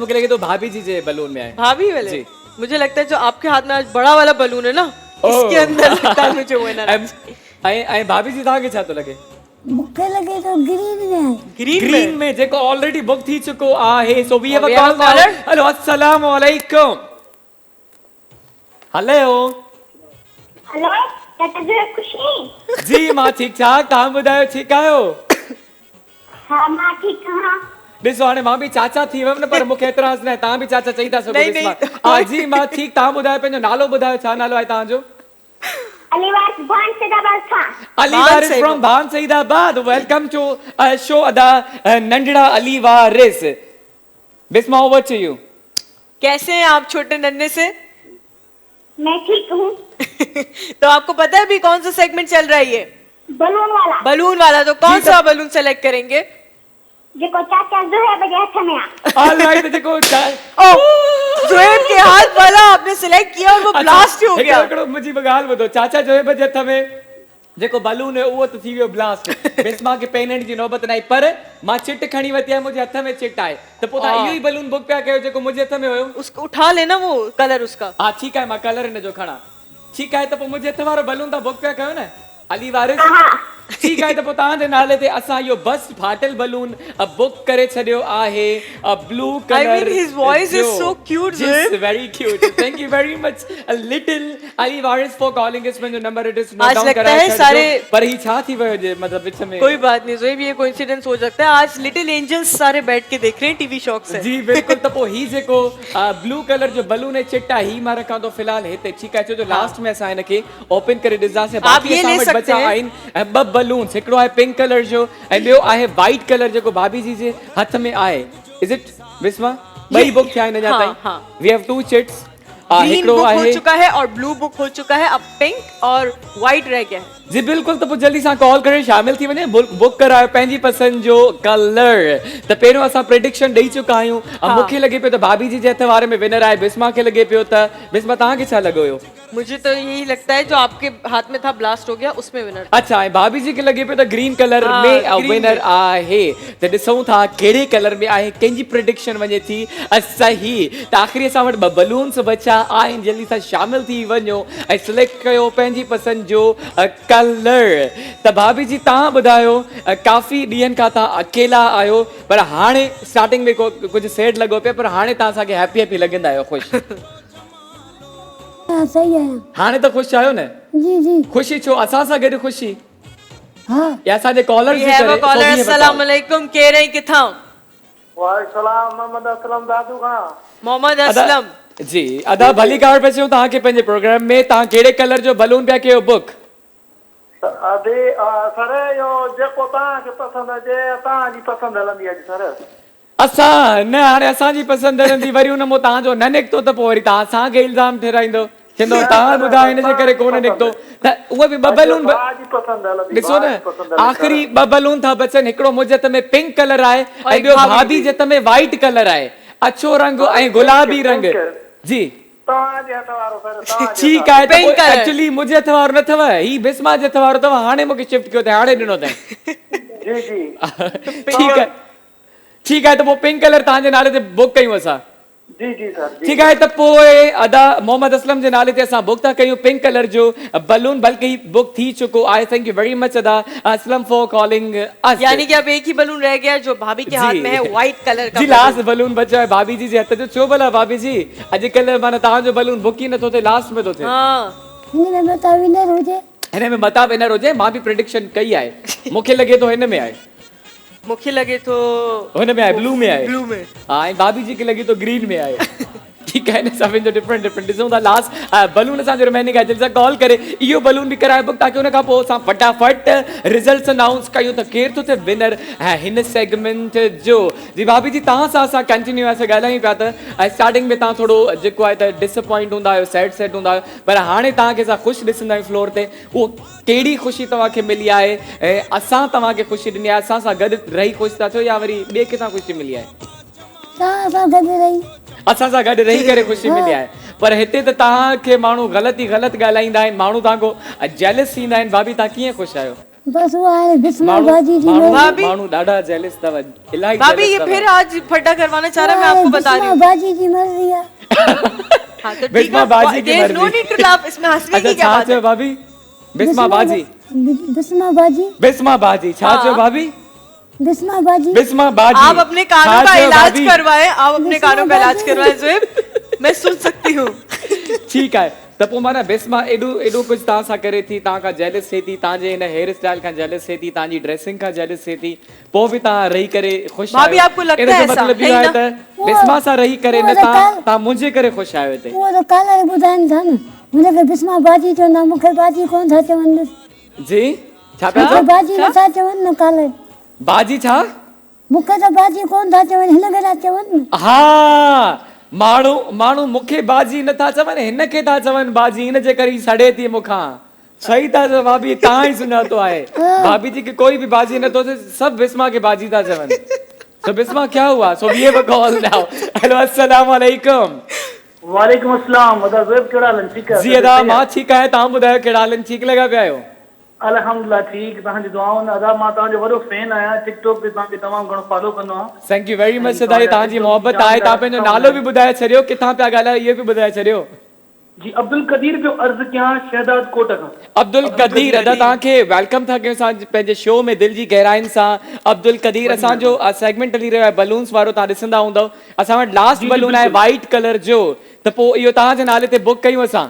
[SPEAKER 1] मूंखे लॻे थो भाभी जी जे बलून में आहे
[SPEAKER 2] भाभी वाले
[SPEAKER 1] जी।
[SPEAKER 2] मुझे लगता है जो आपके हाथ में आज बड़ा वाला बलून है ना इसके अंदर लगता है मुझे विनर
[SPEAKER 1] ऐं भाभी जी तव्हांखे छा थो लॻे
[SPEAKER 3] मूंखे लॻे थो ग्रीन में आहे
[SPEAKER 1] ग्रीन में जेको ऑलरेडी बुक थी चुको आहे so we have
[SPEAKER 2] We
[SPEAKER 1] a
[SPEAKER 2] have a
[SPEAKER 1] call
[SPEAKER 2] caller.
[SPEAKER 1] Hello अस्सलाम वालेकुम हेलो
[SPEAKER 5] हेलो चाचा जी खुशी
[SPEAKER 1] जी मां ठीक ठाक तव्हां ॿुधायो ठीकु आहियो
[SPEAKER 5] हाँ मां ठीक हाँ
[SPEAKER 1] ॾिसो हाणे मां बि चाचा थी वियुमि न पर मूंखे एतिराज़ न आहे तव्हां बि चाचा चई था सघो
[SPEAKER 2] नहीं,
[SPEAKER 1] बिस्मा।
[SPEAKER 2] नहीं।
[SPEAKER 1] हा जी मां ठीकु तव्हां ॿुधायो पंहिंजो नालो ॿुधायो छा नालो आहे तव्हांजो
[SPEAKER 5] अलीवार भान सदाबाद खां
[SPEAKER 1] अली
[SPEAKER 2] भान
[SPEAKER 1] वारिस
[SPEAKER 2] सईदाबाद।
[SPEAKER 1] फ्रॉम भान सईदाबाद वेलकम टू शो अदा नंढड़ा अली वारिस बिस्मा ओवर टू यू
[SPEAKER 2] कैसे हैं आप छोटे नन्हे से
[SPEAKER 5] मैं ठीक हूँ
[SPEAKER 2] तो आपको पता है अभी कौन सा सेगमेंट चल रहा है ये
[SPEAKER 5] बलून वाला
[SPEAKER 2] बलून वाला तो कौन
[SPEAKER 1] जी, तो-
[SPEAKER 2] सा बलून सेलेक्ट करेंगे
[SPEAKER 5] जेको चाचा जो है बजे हथ में आ
[SPEAKER 1] ऑलराइट जेको
[SPEAKER 2] जोएब के हाथ वाला आपने सिलेक्ट किया और वो ब्लास्ट ही हो गया
[SPEAKER 1] हिकिड़ो मुंहिंजी ॿ ॻाल्हि ॿुधो चाचा जो बजे हथ में जेको बलून है उहो त थी वियो ब्लास्ट बिस्मा खे पेमेंट जी नौबत न आई पर मां चिट खणी वरिती आहे मुंहिंजे हथ में चिट आहे त पोइ तव्हां इहो ई बलून बुक पिया कयो जेको मुंहिंजे हथ में हुयो
[SPEAKER 2] उसको उठा लेना वो कलर उसका
[SPEAKER 1] हा ठीकु आहे मां कलर हिन जो खणा ठीकु आहे त पोइ मुंहिंजे हथ वारो बलून तव्हां बुक पिया कयो न अली वारिस ठीकु आहे त पोइ तव्हांजे नाले ते असां इहो बस फाटल बलून बुक करे छॾियो आहे blue
[SPEAKER 2] I
[SPEAKER 1] colour
[SPEAKER 2] mean, his voice is so cute, Zoeb.
[SPEAKER 1] Very cute thank you very much little Ali Waris for calling इस में जो नंबर इट इज नोट
[SPEAKER 2] आज
[SPEAKER 1] डाउन
[SPEAKER 2] लगता
[SPEAKER 1] कराए
[SPEAKER 2] है
[SPEAKER 1] छॾिजो।
[SPEAKER 2] सारे-
[SPEAKER 1] पर ही छा थी वियो जे मतलब विच में
[SPEAKER 2] कोई बात नहीं जोएब ये कोइंसिडेंस हो सकता है आज लिटिल एंजल्स सारे बैठ के देख रहे हैं टीवी शौक से
[SPEAKER 1] जी बिल्कुल त पोइ ही जेको ब्लू कलर जो बलून है चिट्टा ही मां रखां थो फिलहाल हिते ठीकु आहे छो जो लास्ट में असां हिनखे ओपन करे ॾिसंदासीं
[SPEAKER 2] आप
[SPEAKER 1] बाक़ी
[SPEAKER 2] ये
[SPEAKER 1] असां
[SPEAKER 2] ले
[SPEAKER 1] वटि
[SPEAKER 2] सकते
[SPEAKER 1] बचा
[SPEAKER 2] हैं।
[SPEAKER 1] आहिनि ऐं ॿ बलून्स हिकिड़ो आहे पिंक कलर जो ऐं ॿियो आहे वाइट कलर जेको भाभी जी जे हथ में आहे इज इट बिस्मा ॿई बुक थिया आहिनि अञा
[SPEAKER 2] हाँ,
[SPEAKER 1] ताईं
[SPEAKER 2] हाँ।
[SPEAKER 1] We have two chits
[SPEAKER 2] green
[SPEAKER 1] हिकिड़ो
[SPEAKER 2] बुक हो
[SPEAKER 1] आहे
[SPEAKER 2] चुका है और ब्लू बुक हो चुका है अब पिंक और व्हाइट रह गया है
[SPEAKER 1] जी बिल्कुल तो पोइ जल्दी सां कॉल करे शामिल थी वञे बुक करायो पंहिंजी पसंद जो कलर त पहिरियों असां प्रेडिक्शन ॾेई चुका आहियूं ऐं मूंखे लॻे पियो त भाभी जी जे हथ वारे में विनर आहे बिस्मा खे लॻे पियो त बिस्मा तव्हांखे छा लॻो हुयो
[SPEAKER 2] मुझे तो यही लगता है जो आपके हाथ में था ब्लास्ट हो गया उसमें विनर
[SPEAKER 1] अच्छा ऐं भाभी जी खे लॻे पियो त ग्रीन कलर
[SPEAKER 2] हाँ,
[SPEAKER 1] में
[SPEAKER 2] green
[SPEAKER 1] विनर
[SPEAKER 2] में।
[SPEAKER 1] आहे त ॾिसूं था कहिड़े कलर में आहे कंहिंजी प्रेडिक्शन वञे थी सही त आख़िरी असां वटि ॿ बलून्स बचा आहिनि जल्दी सां शामिल थी वञो ऐं सिलेक्ट कयो पंहिंजी पसंद जो कलर त भाभी जी तव्हां ॿुधायो काफ़ी ॾींहंनि खां तव्हां अकेला आहियो पर हाणे स्टार्टिंग में कुझु सैड लॻो पियो पर हाणे तव्हां असांखे हैप्पी हैप्पी लॻंदा आहियो ख़ुशि
[SPEAKER 3] हाँ सही आहियां
[SPEAKER 1] हाणे त ख़ुशि आहियो न
[SPEAKER 3] जी जी
[SPEAKER 1] ख़ुशी छो असां सां गॾु ख़ुशी
[SPEAKER 3] हाँ
[SPEAKER 1] या असांजे collar
[SPEAKER 2] We have a caller. अस्सलाम वालेकुम कह रहे हैं किथा
[SPEAKER 4] वालेकुम सलाम मोहम्मद असलम दादू खां
[SPEAKER 2] मोहम्मद असलम
[SPEAKER 1] जी अदा भली कार पे तव्हांखे पंहिंजे प्रोग्राम में तव्हां कहिड़े कलर जो बलून पिया कयो बुक
[SPEAKER 4] अभी सर इहो जेको तव्हांखे पसंदि अचे तव्हांजी पसंदि हलंदी अॼु सर
[SPEAKER 1] असां न हाणे असांजी पसंदि हलंदी वरी हुन मां तव्हांजो न निकितो त पोइ वरी तव्हां असांखे इल्ज़ाम ठहिराईंदो चवंदो तव्हां ॿुधायो हिन जे करे कोन निकितो त उहे बि ॿ बलून
[SPEAKER 4] तव्हांजी पसंदि हलंदी
[SPEAKER 1] ॾिसो न
[SPEAKER 4] तव्हांजी पसंदि हलंदी,
[SPEAKER 1] आख़िरी ॿ बलून था बचनि हिकिड़ो मुंहिंजे हथ में पिंक कलर आहे
[SPEAKER 2] और
[SPEAKER 1] ऐं
[SPEAKER 2] एक
[SPEAKER 1] ॿियो
[SPEAKER 2] भाभी
[SPEAKER 1] भाभी जे हथ में वाइट कलर आहे अछो रंग ऐं गुलाबी रंग जी
[SPEAKER 4] तव्हांजे हथ वारो सर तव्हांजे
[SPEAKER 1] ठीकु आहे
[SPEAKER 2] Pink color.
[SPEAKER 1] एक्चुअली मुंहिंजे हथ वारो न अथव ही बिस्मा जे हथ वारो अथव हाणे मूंखे शिफ्ट कयो अथई हाणे ॾिनो अथई
[SPEAKER 4] जी जी
[SPEAKER 1] ठीकु आहे त पोइ पिंक कलर तव्हांजे नाले ते बुक कयूं असां
[SPEAKER 4] जी जी सर जी
[SPEAKER 1] ठीकु आहे त पोइ अदा मोहम्मद असलम जे नाले ते असां बुक था कयूं पिंक कलर जो बलून बल्कि बुक थी चुको आहे थैंक यू वेरी मच अदा असलम फॉर कॉलिंग अस
[SPEAKER 2] यानी कि अब एक ही बलून रह गया है जो भाभी के हाथ में है व्हाइट कलर का
[SPEAKER 1] जी
[SPEAKER 2] balloon।
[SPEAKER 1] लास्ट बलून बचा है भाभी जी जे हथ जो छो भला भाभी जी अॼुकल्ह माना तव्हांजो बलून बुक ई नथो थिए लास्ट में थो थिए
[SPEAKER 2] हाँ
[SPEAKER 3] हिन में बता विनर हुजे
[SPEAKER 1] हिन में मता विनर हुजे मां बि प्रेडिक्शन कई आहे मूंखे लॻे थो हिन में आहे
[SPEAKER 2] मुख्य लगे तो
[SPEAKER 1] हुन में आहे ब्लू में आहे
[SPEAKER 2] ब्लू में
[SPEAKER 1] हाँ ऐं भाभी जी खे लॻे थो ग्रीन में आहे ठीकु आहे न, सभिनि जो डिफरेंट डिफरेंट ॾिसूं था। लास्ट बलून असांजो रिमेनिंग आहे, जल्दी सां कॉल करे इहो बलून बि कराए बुक, ताकी हुन खां पोइ असां फटाफट रिज़ल्ट्स अनाउंस कयूं त केरु थो थिए विनर ऐं हिन सेगमेंट जो। जी भाभी जी, तव्हां सां असां कंटिन्यू असां ॻाल्हायूं पिया त स्टार्टिंग में तव्हां थोरो जेको आहे त डिसअपॉइंट हूंदा आहियो, सैड हूंदा आहियो, पर हाणे तव्हांखे असां ख़ुशि ॾिसंदा आहियूं फ्लोर ते, उहो कहिड़ी ख़ुशी तव्हांखे मिली आहे ऐं असां तव्हांखे ख़ुशी ॾिनी आहे, असां सां गॾु रही ख़ुशि था थियो या वरी ॿिए कंहिंसां ख़ुशी मिली आहे?
[SPEAKER 3] तव्हां सां गॾु रही
[SPEAKER 1] असां सां गॾु रही करे ख़ुशी मिली आहे। पर हिते त तव्हांखे माण्हू ग़लति ॻाल्हाईंदा आहिनि, माण्हू तव्हांखो जेलस थींदा आहिनि। भाभी तव्हां कीअं ख़ुशि आहियो?
[SPEAKER 3] बस वो है बिस्मा बाजी जी
[SPEAKER 2] भाभी
[SPEAKER 1] माण्हू ॾाढा जेलस अथव, इलाही
[SPEAKER 2] भाभी ये
[SPEAKER 1] jealous
[SPEAKER 2] फिर
[SPEAKER 1] अथव।
[SPEAKER 2] आज फड्डा करवाना चाह रहा है, मैं आपको बता रही हूँ।
[SPEAKER 3] बाजी जी मर्जी है।
[SPEAKER 2] हाँ, तो ठीक
[SPEAKER 1] बिस्मा
[SPEAKER 2] है,
[SPEAKER 1] बाजी की
[SPEAKER 2] there's no
[SPEAKER 1] मर्जी।
[SPEAKER 2] need to laugh, इसमें हंसने
[SPEAKER 1] अच्छा
[SPEAKER 2] की क्या
[SPEAKER 1] छा
[SPEAKER 2] बात
[SPEAKER 1] चयो
[SPEAKER 2] है?
[SPEAKER 1] भाभी? बिस्मा बाजी,
[SPEAKER 3] बिस्मा बाजी
[SPEAKER 1] बिस्मा बाजी छा
[SPEAKER 2] हाँ।
[SPEAKER 1] चयो भाभी?
[SPEAKER 3] बिस्मा बाजी
[SPEAKER 1] बिस्मा बाजी
[SPEAKER 2] आप अपने कानों
[SPEAKER 1] छा
[SPEAKER 2] का
[SPEAKER 1] चयो
[SPEAKER 2] इलाज
[SPEAKER 1] भाभी?
[SPEAKER 2] करवाएं, आप अपने
[SPEAKER 3] बिस्मा
[SPEAKER 2] कानों का इलाज
[SPEAKER 3] बाजी।
[SPEAKER 2] करवाएं ज़ुएब, मैं सुन सकती हूँ।
[SPEAKER 1] ठीकु आहे त पोइ माना बिस्मा एॾो कुझु तव्हां सां करे थी, तव्हां खां जेलस थिए थी, तव्हांजे हिन हेयर स्टाइल खां जेलस थिए थी, तव्हांजी ड्रेसिंग खां जेलस थिए थी, पोइ बि तव्हां रही करे ख़ुशि
[SPEAKER 2] भाभी,
[SPEAKER 1] आहियो।
[SPEAKER 2] आपको लगता
[SPEAKER 1] इन जो
[SPEAKER 2] है ऐसा,
[SPEAKER 1] मतिलबु
[SPEAKER 2] है
[SPEAKER 1] इहो
[SPEAKER 2] ही
[SPEAKER 1] आहे
[SPEAKER 2] ना?
[SPEAKER 1] त बिस्मा सां रही करे न
[SPEAKER 3] वो
[SPEAKER 1] तव्हां मुंहिंजे करे ख़ुशि आहियो हिते।
[SPEAKER 3] वो तो कालर ॿुधाइनि था न, हुनखे बिस्मा बाजी चवंदा, मूंखे बाजी कोन था चवनि।
[SPEAKER 1] जी छा पिया
[SPEAKER 3] मूंखे
[SPEAKER 1] चओ?
[SPEAKER 3] बाजी नथा चवनि न कालर,
[SPEAKER 1] बाजी छा?
[SPEAKER 3] मूंखे त बाजी कोन था चवनि, हिनखे था चवनि न।
[SPEAKER 1] हा, माण्हू मूंखे बाजी नथा चवनि, हिन खे था चवनि बाजी, हिन जे करे सड़े थी मूंखां। सही था चओ भाभी, तव्हां ई सुञातो आहे। भाभी जी खे कोई भी बाजी नथो चए, सब बिस्मा खे बाजी था चवनि। So बिस्मा क्या हुआ? So we have a call now. Hello, अस्सलाम वालेकुम।
[SPEAKER 4] वालेकुम अस्सलाम। अदा ज़ुएब कहिड़ा हाल आहिनि? ठीकु आहे?
[SPEAKER 1] जी अदा मां ठीकु आहियां, तव्हां ॿुधायो कहिड़ा हाल आहिनि? ठीकु लॻा पिया आहियो?
[SPEAKER 4] अल्हम्दुलिल्लाह ठीकु, तव्हांजी दुआउनि। अदा मां तव्हांजो वॾो फैन आहियां, टिकटॉक ते तव्हांखे तमामु घणो फॉलो कंदो आहियां।
[SPEAKER 1] थैंक यू वेरी मच सदा, तव्हांजी मोहबत आहे। तव्हां पंहिंजो नालो बि ॿुधाए छॾियो, किथां पिया ॻाल्हायो इहो बि ॿुधाए छॾियो।
[SPEAKER 4] जी अब्दुल कदीर पियो अर्ज़ु कयां, शहदाद कोट खां।
[SPEAKER 1] अब्दुल कदीर अदा तव्हांखे वेलकम था कयूं असां पंहिंजे शो में दिलि जी गहराइनि सां। अब्दुल कदीर असांजो सेगमेंट हली रहियो आहे बलून्स वारो, तव्हां ॾिसंदा हूंदव। असां वटि लास्ट बलून आहे वाइट कलर जो, त पोइ इहो तव्हांजे नाले ते बुक कयूं असां।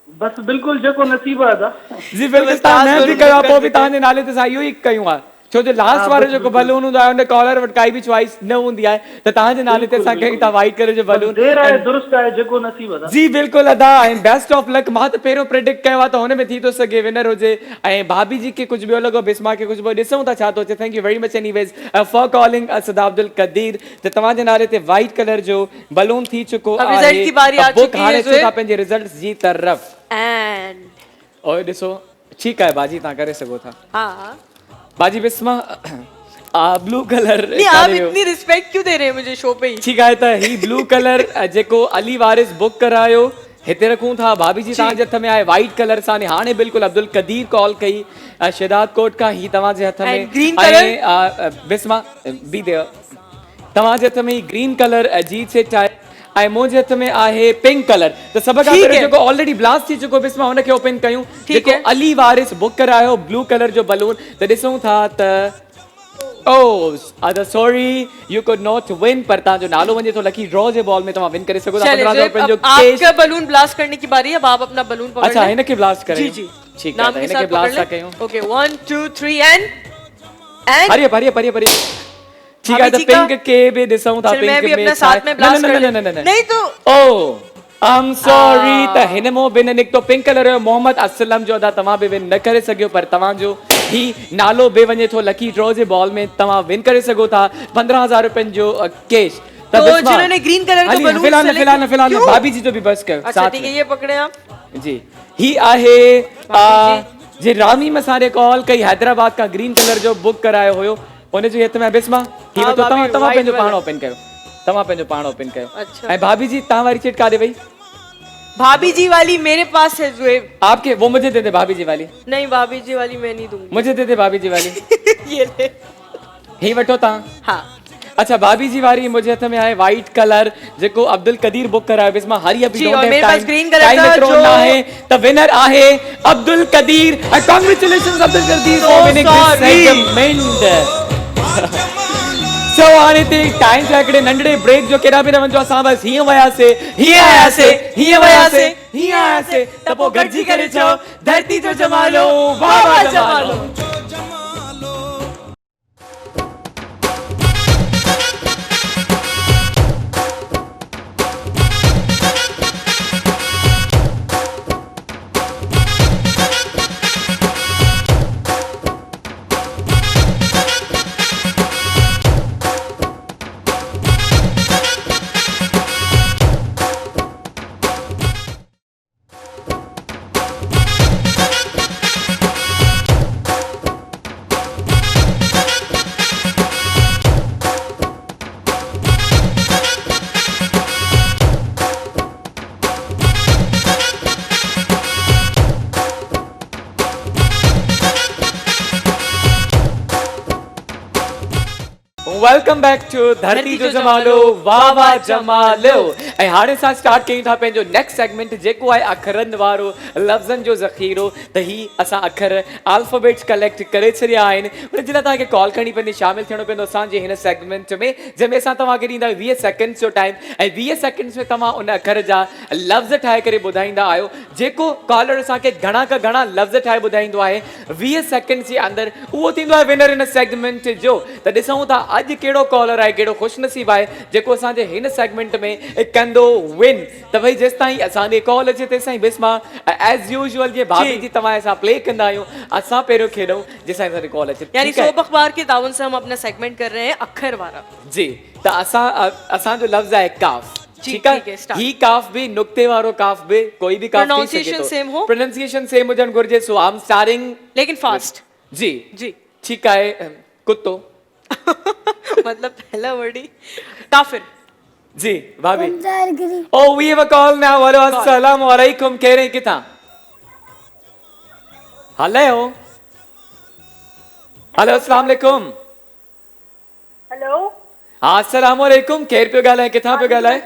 [SPEAKER 4] बस बिल्कुलु जेको नसीब आहे अदा।
[SPEAKER 1] जी बिल्कुलु, तव्हां न बि कयो आहे पोइ बि तव्हांजे नाले ते असां इहो ई कयूं आहे, छो जो लास्ट वारो जेको बलून हूंदो आहे हुन कॉलर वटि काई बि चॉइस न हूंदी आहे, त तव्हांजे नाले ते असां कयूं था वाइट कलर जो बलून।
[SPEAKER 4] देर आहे दुरुस्त आहे, जेको नसीब अदा।
[SPEAKER 1] जी बिल्कुलु अदा, ऐं बेस्ट ऑफ लक। मां त पहिरियों प्रेडिक्ट कयो आहे त हुन में थी थो सघे विनर हुजे, ऐं भाभी जी खे कुझु ॿियो लॻो, बिस्मा खे कुझु ॿियो, ॾिसूं था छा थो अचे। Thank you very much anyways for calling सदा अब्दुल कदीर। त तव्हांजे नाले ते वाइट कलर जो बलून थी चुको
[SPEAKER 2] अब रिजल्ट की बारी आ चुकी है
[SPEAKER 1] हाणे
[SPEAKER 2] ज़ुएब।
[SPEAKER 1] था पंहिंजे रिजल्ट्स जी तरफ़।
[SPEAKER 2] एंड
[SPEAKER 1] ओए ॾिसो, ठीकु आहे बाजी, तव्हां करे सघो था।
[SPEAKER 2] हाँ,
[SPEAKER 1] बाजी बिस्मा ब्लू कलर
[SPEAKER 2] नहीं आप इतनी रिस्पेक्ट क्यों दे रहे हैं मुझे शो पे ही?
[SPEAKER 1] ठीकु आहे त ही ब्लू कलर जेको अली वारिस बुक करायो हिते रखूं था। भाभी जी तव्हांजे हथ में आहे वाइट कलर सां, हाणे बिल्कुलु अब्दुल कदीर कॉल कई शहदाद कोट खां, ही तव्हांजे हथ में।
[SPEAKER 2] And green color?
[SPEAKER 1] ऐं बिस्मा बी देव, तव्हांजे हथ में ही ग्रीन कलर जी सेट आहे, ऐं मुंहिंजे हथ में आहे पिंक कलर। त सभ खां पहिरियों जेको ऑलरेडी ब्लास्ट थी चुको बिस्मा हुनखे ओपन कयूं,
[SPEAKER 2] ठीक
[SPEAKER 1] जेको
[SPEAKER 2] है।
[SPEAKER 1] अली वारिस बुक करायो ब्लू कलर जो बलून। त ॾिसूं था त sorry you could not win, पर तव्हांजो नालो वञे थो लकी ड्रॉ जे बॉल में, तव्हां विन करे सघो था
[SPEAKER 2] चलिए
[SPEAKER 1] 15,000
[SPEAKER 2] ज़ुएब,
[SPEAKER 1] रुपए जो
[SPEAKER 2] अब
[SPEAKER 1] कैश।
[SPEAKER 2] आपका बलून ब्लास्ट करने की बारी है, अब आप अपना बलून पकड़
[SPEAKER 1] अच्छा
[SPEAKER 2] लें।
[SPEAKER 1] हिनखे ब्लास्ट करें?
[SPEAKER 2] जी जी,
[SPEAKER 1] ठीक
[SPEAKER 2] नाम
[SPEAKER 1] है,
[SPEAKER 2] के
[SPEAKER 1] हिनखे
[SPEAKER 2] साथ
[SPEAKER 1] ब्लास्ट था
[SPEAKER 2] पकड़
[SPEAKER 1] कयूं।
[SPEAKER 2] लें। ओके 1 2 3 एंड
[SPEAKER 1] हरी ठीक है, तो
[SPEAKER 2] भाभी जी का-
[SPEAKER 1] पिंक के भी ॾिसूं था।
[SPEAKER 2] चल, मैं
[SPEAKER 1] पिंक
[SPEAKER 2] भी अपना साथ में ब्लास्ट कर लें। नहीं तो
[SPEAKER 1] ओ आई एम सॉरी, त हिन मो बिन निकतो पिंक कलर जो मोहम्मद असलम जो अदा तव्हां बि विन न करे सघियो, पर तव्हांजो ही नालो बि वञे थो लकी ड्रॉ जे बॉल में, तव्हां विन करे सघो था 15,000 रुपयनि जो कैश।
[SPEAKER 2] तो जिन्होंने ग्रीन कलर का बलून
[SPEAKER 1] फिलहाल भाभी जी जो भी बस कयो
[SPEAKER 2] अच्छा
[SPEAKER 1] साथ
[SPEAKER 2] ठीक
[SPEAKER 1] में।
[SPEAKER 2] है, ये पकड़े आप।
[SPEAKER 1] जी ही आहे
[SPEAKER 2] भाभी
[SPEAKER 1] जी रामी मसारे कॉल कई हैदराबाद का ग्रीन कलर जो बुक करायो हुयो, उन जे हथ में बिस्मा ही
[SPEAKER 2] हाँ,
[SPEAKER 1] वठो, तव्हां
[SPEAKER 2] भाभी,
[SPEAKER 1] तव्हां
[SPEAKER 2] white
[SPEAKER 1] पंहिंजो पाण
[SPEAKER 2] वाला।
[SPEAKER 1] ओपन कयो, तव्हां पंहिंजो पाण ओपन कयो।
[SPEAKER 2] अच्छा।
[SPEAKER 1] ऐं भाभी जी तव्हां वारी चिट काॾे वई?
[SPEAKER 2] भाभी जी वाली मेरे पास है ज़ुएब।
[SPEAKER 1] आपके वो मुझे दे दे भाभी जी वाली,
[SPEAKER 2] नहीं भाभी जी वाली मैं नहीं दूंगी।
[SPEAKER 1] मुझे दे दे भाभी जी वाली।
[SPEAKER 2] ये ले।
[SPEAKER 1] ही वठो तव्हां।
[SPEAKER 2] हाँ,
[SPEAKER 1] अच्छा भाभी जी वारी मुझे हथ में आहे वाइट कलर जेको अब्दुल कदीर बुक करायो बिस्मा। हरी अभी
[SPEAKER 2] जी,
[SPEAKER 1] डोंट
[SPEAKER 2] और
[SPEAKER 1] हैव
[SPEAKER 2] मेरे पास
[SPEAKER 1] टाइम,
[SPEAKER 2] green color
[SPEAKER 1] टाइम
[SPEAKER 2] का
[SPEAKER 1] एतिरो
[SPEAKER 2] जो-
[SPEAKER 1] न आहे, त विनर आहे Abdul Qadir. Congratulations Abdul Qadir
[SPEAKER 2] So
[SPEAKER 1] for winning this
[SPEAKER 2] sorry.
[SPEAKER 1] Segment. So हाणे ते टाइम जो हिकिड़े नंढड़े ब्रेक जो केॾा बि न वञो, असां बसि हीअं वियासीं, हीअं आयासीं, हीअं वियासीं, हीअं आयासीं, त पोइ गॾिजी करे चओ धरती जो जमालो वाह वाह जमालो। वेलकम बैक टू धरती जो जमालो वाह वाह जमालो। ऐं हाणे असां स्टार्ट कयूं था पंहिंजो नेक्स्ट सेगमेंट जेको आहे अखरनि वारो लफ़्ज़नि जो ज़ख़ीरो। त ही असां अखर अल्फ़ाबेट्स कलेक्ट करे छॾिया आहिनि, उन जे लाइ तव्हांखे कॉल करणी पवंदी, शामिल थियणो पवंदो असांजे हिन सेगमेंट में, जंहिंमें असां तव्हांखे ॾींदा 20 सेकंड्स जो टाइम ऐं 20 सेकंड्स में तव्हां उन अखर जा लफ़्ज़ ठाहे करे ॿुधाईंदा आहियो। जेको कॉलर असांखे घणा खां घणा लफ़्ज़ ठाहे ॿुधाईंदो आहे 20 सेकंड्स जे अंदरि, उहो थींदो आहे विनर इन सेगमेंट जो। त ॾिसूं था अॼु कहिड़ो कॉलर आहे, कहिड़ो ख़ुशनसीब आहे जेको असांजे हिन सेगमेंट में कंदो विन। त भई जेसि ताईं असांजे कॉल अचे तेसिताईं बिस्मा एज़ यूजुअल जीअं भाभी जी तव्हां सां प्ले कंदा आहियूं, असां पहिरियों खेॾूं जेसिताईं असांजी कॉल अचे।
[SPEAKER 2] यानी सोब अखबार के ताउन से हम अपना सेगमेंट कर रहे हैं अखर वाला।
[SPEAKER 1] जी, त असांजो लफ़्ज़ आहे काफ। ठीक है, ही काफ भी नुक्ते वारो काफ भी कोई भी काफ थी सके तो
[SPEAKER 2] सेम हो,
[SPEAKER 1] प्रोनाउंसिएशन सेम हुजण घुर्जे। सो आई एम स्टार्टिंग
[SPEAKER 2] लेकिन फास्ट।
[SPEAKER 1] जी
[SPEAKER 2] जी
[SPEAKER 1] ठीक है। कुत्तो
[SPEAKER 2] मतलब पहला वर्ड ही काफिर।
[SPEAKER 1] जी भाभी।
[SPEAKER 3] पंजारगिरी।
[SPEAKER 1] Oh we have a call now. Hello अस्सलाम वालेकुम, कह रहे हैं किथा? हेलो हेलो अस्सलाम वालेकुम।
[SPEAKER 6] हेलो
[SPEAKER 1] हाँ अस्सलाम वालेकुम, केर पे गाल है, किथा पे गाल है?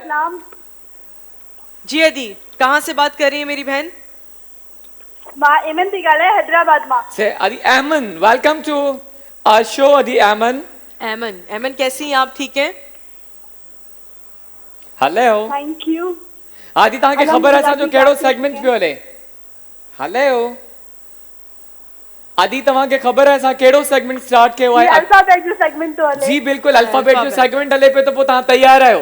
[SPEAKER 2] जी अदी, कहाँ से बात कर रही है मेरी बहन?
[SPEAKER 6] मां एमन थी ॻाल्हायां हैदराबाद मां।
[SPEAKER 1] से अदी अमन, वेलकम टू आवर शो अदी अमन।
[SPEAKER 2] एमन कैसी हैं आप, ठीक हैं?
[SPEAKER 1] Hello
[SPEAKER 6] thank you.
[SPEAKER 1] आदि तव्हांखे ख़बर आहे असांजो कहिड़ो सेगमेंट पियो हले? हेलो आदि तव्हांखे ख़बर आहे असां कहिड़ो सेगमेंट स्टार्ट कयो आहे?
[SPEAKER 6] अल्फाबेट जो सेगमेंट तो हले।
[SPEAKER 1] जी बिल्कुल, अल्फाबेट जो सेगमेंट हले पियो, त पोइ तव्हां तयार आहियो?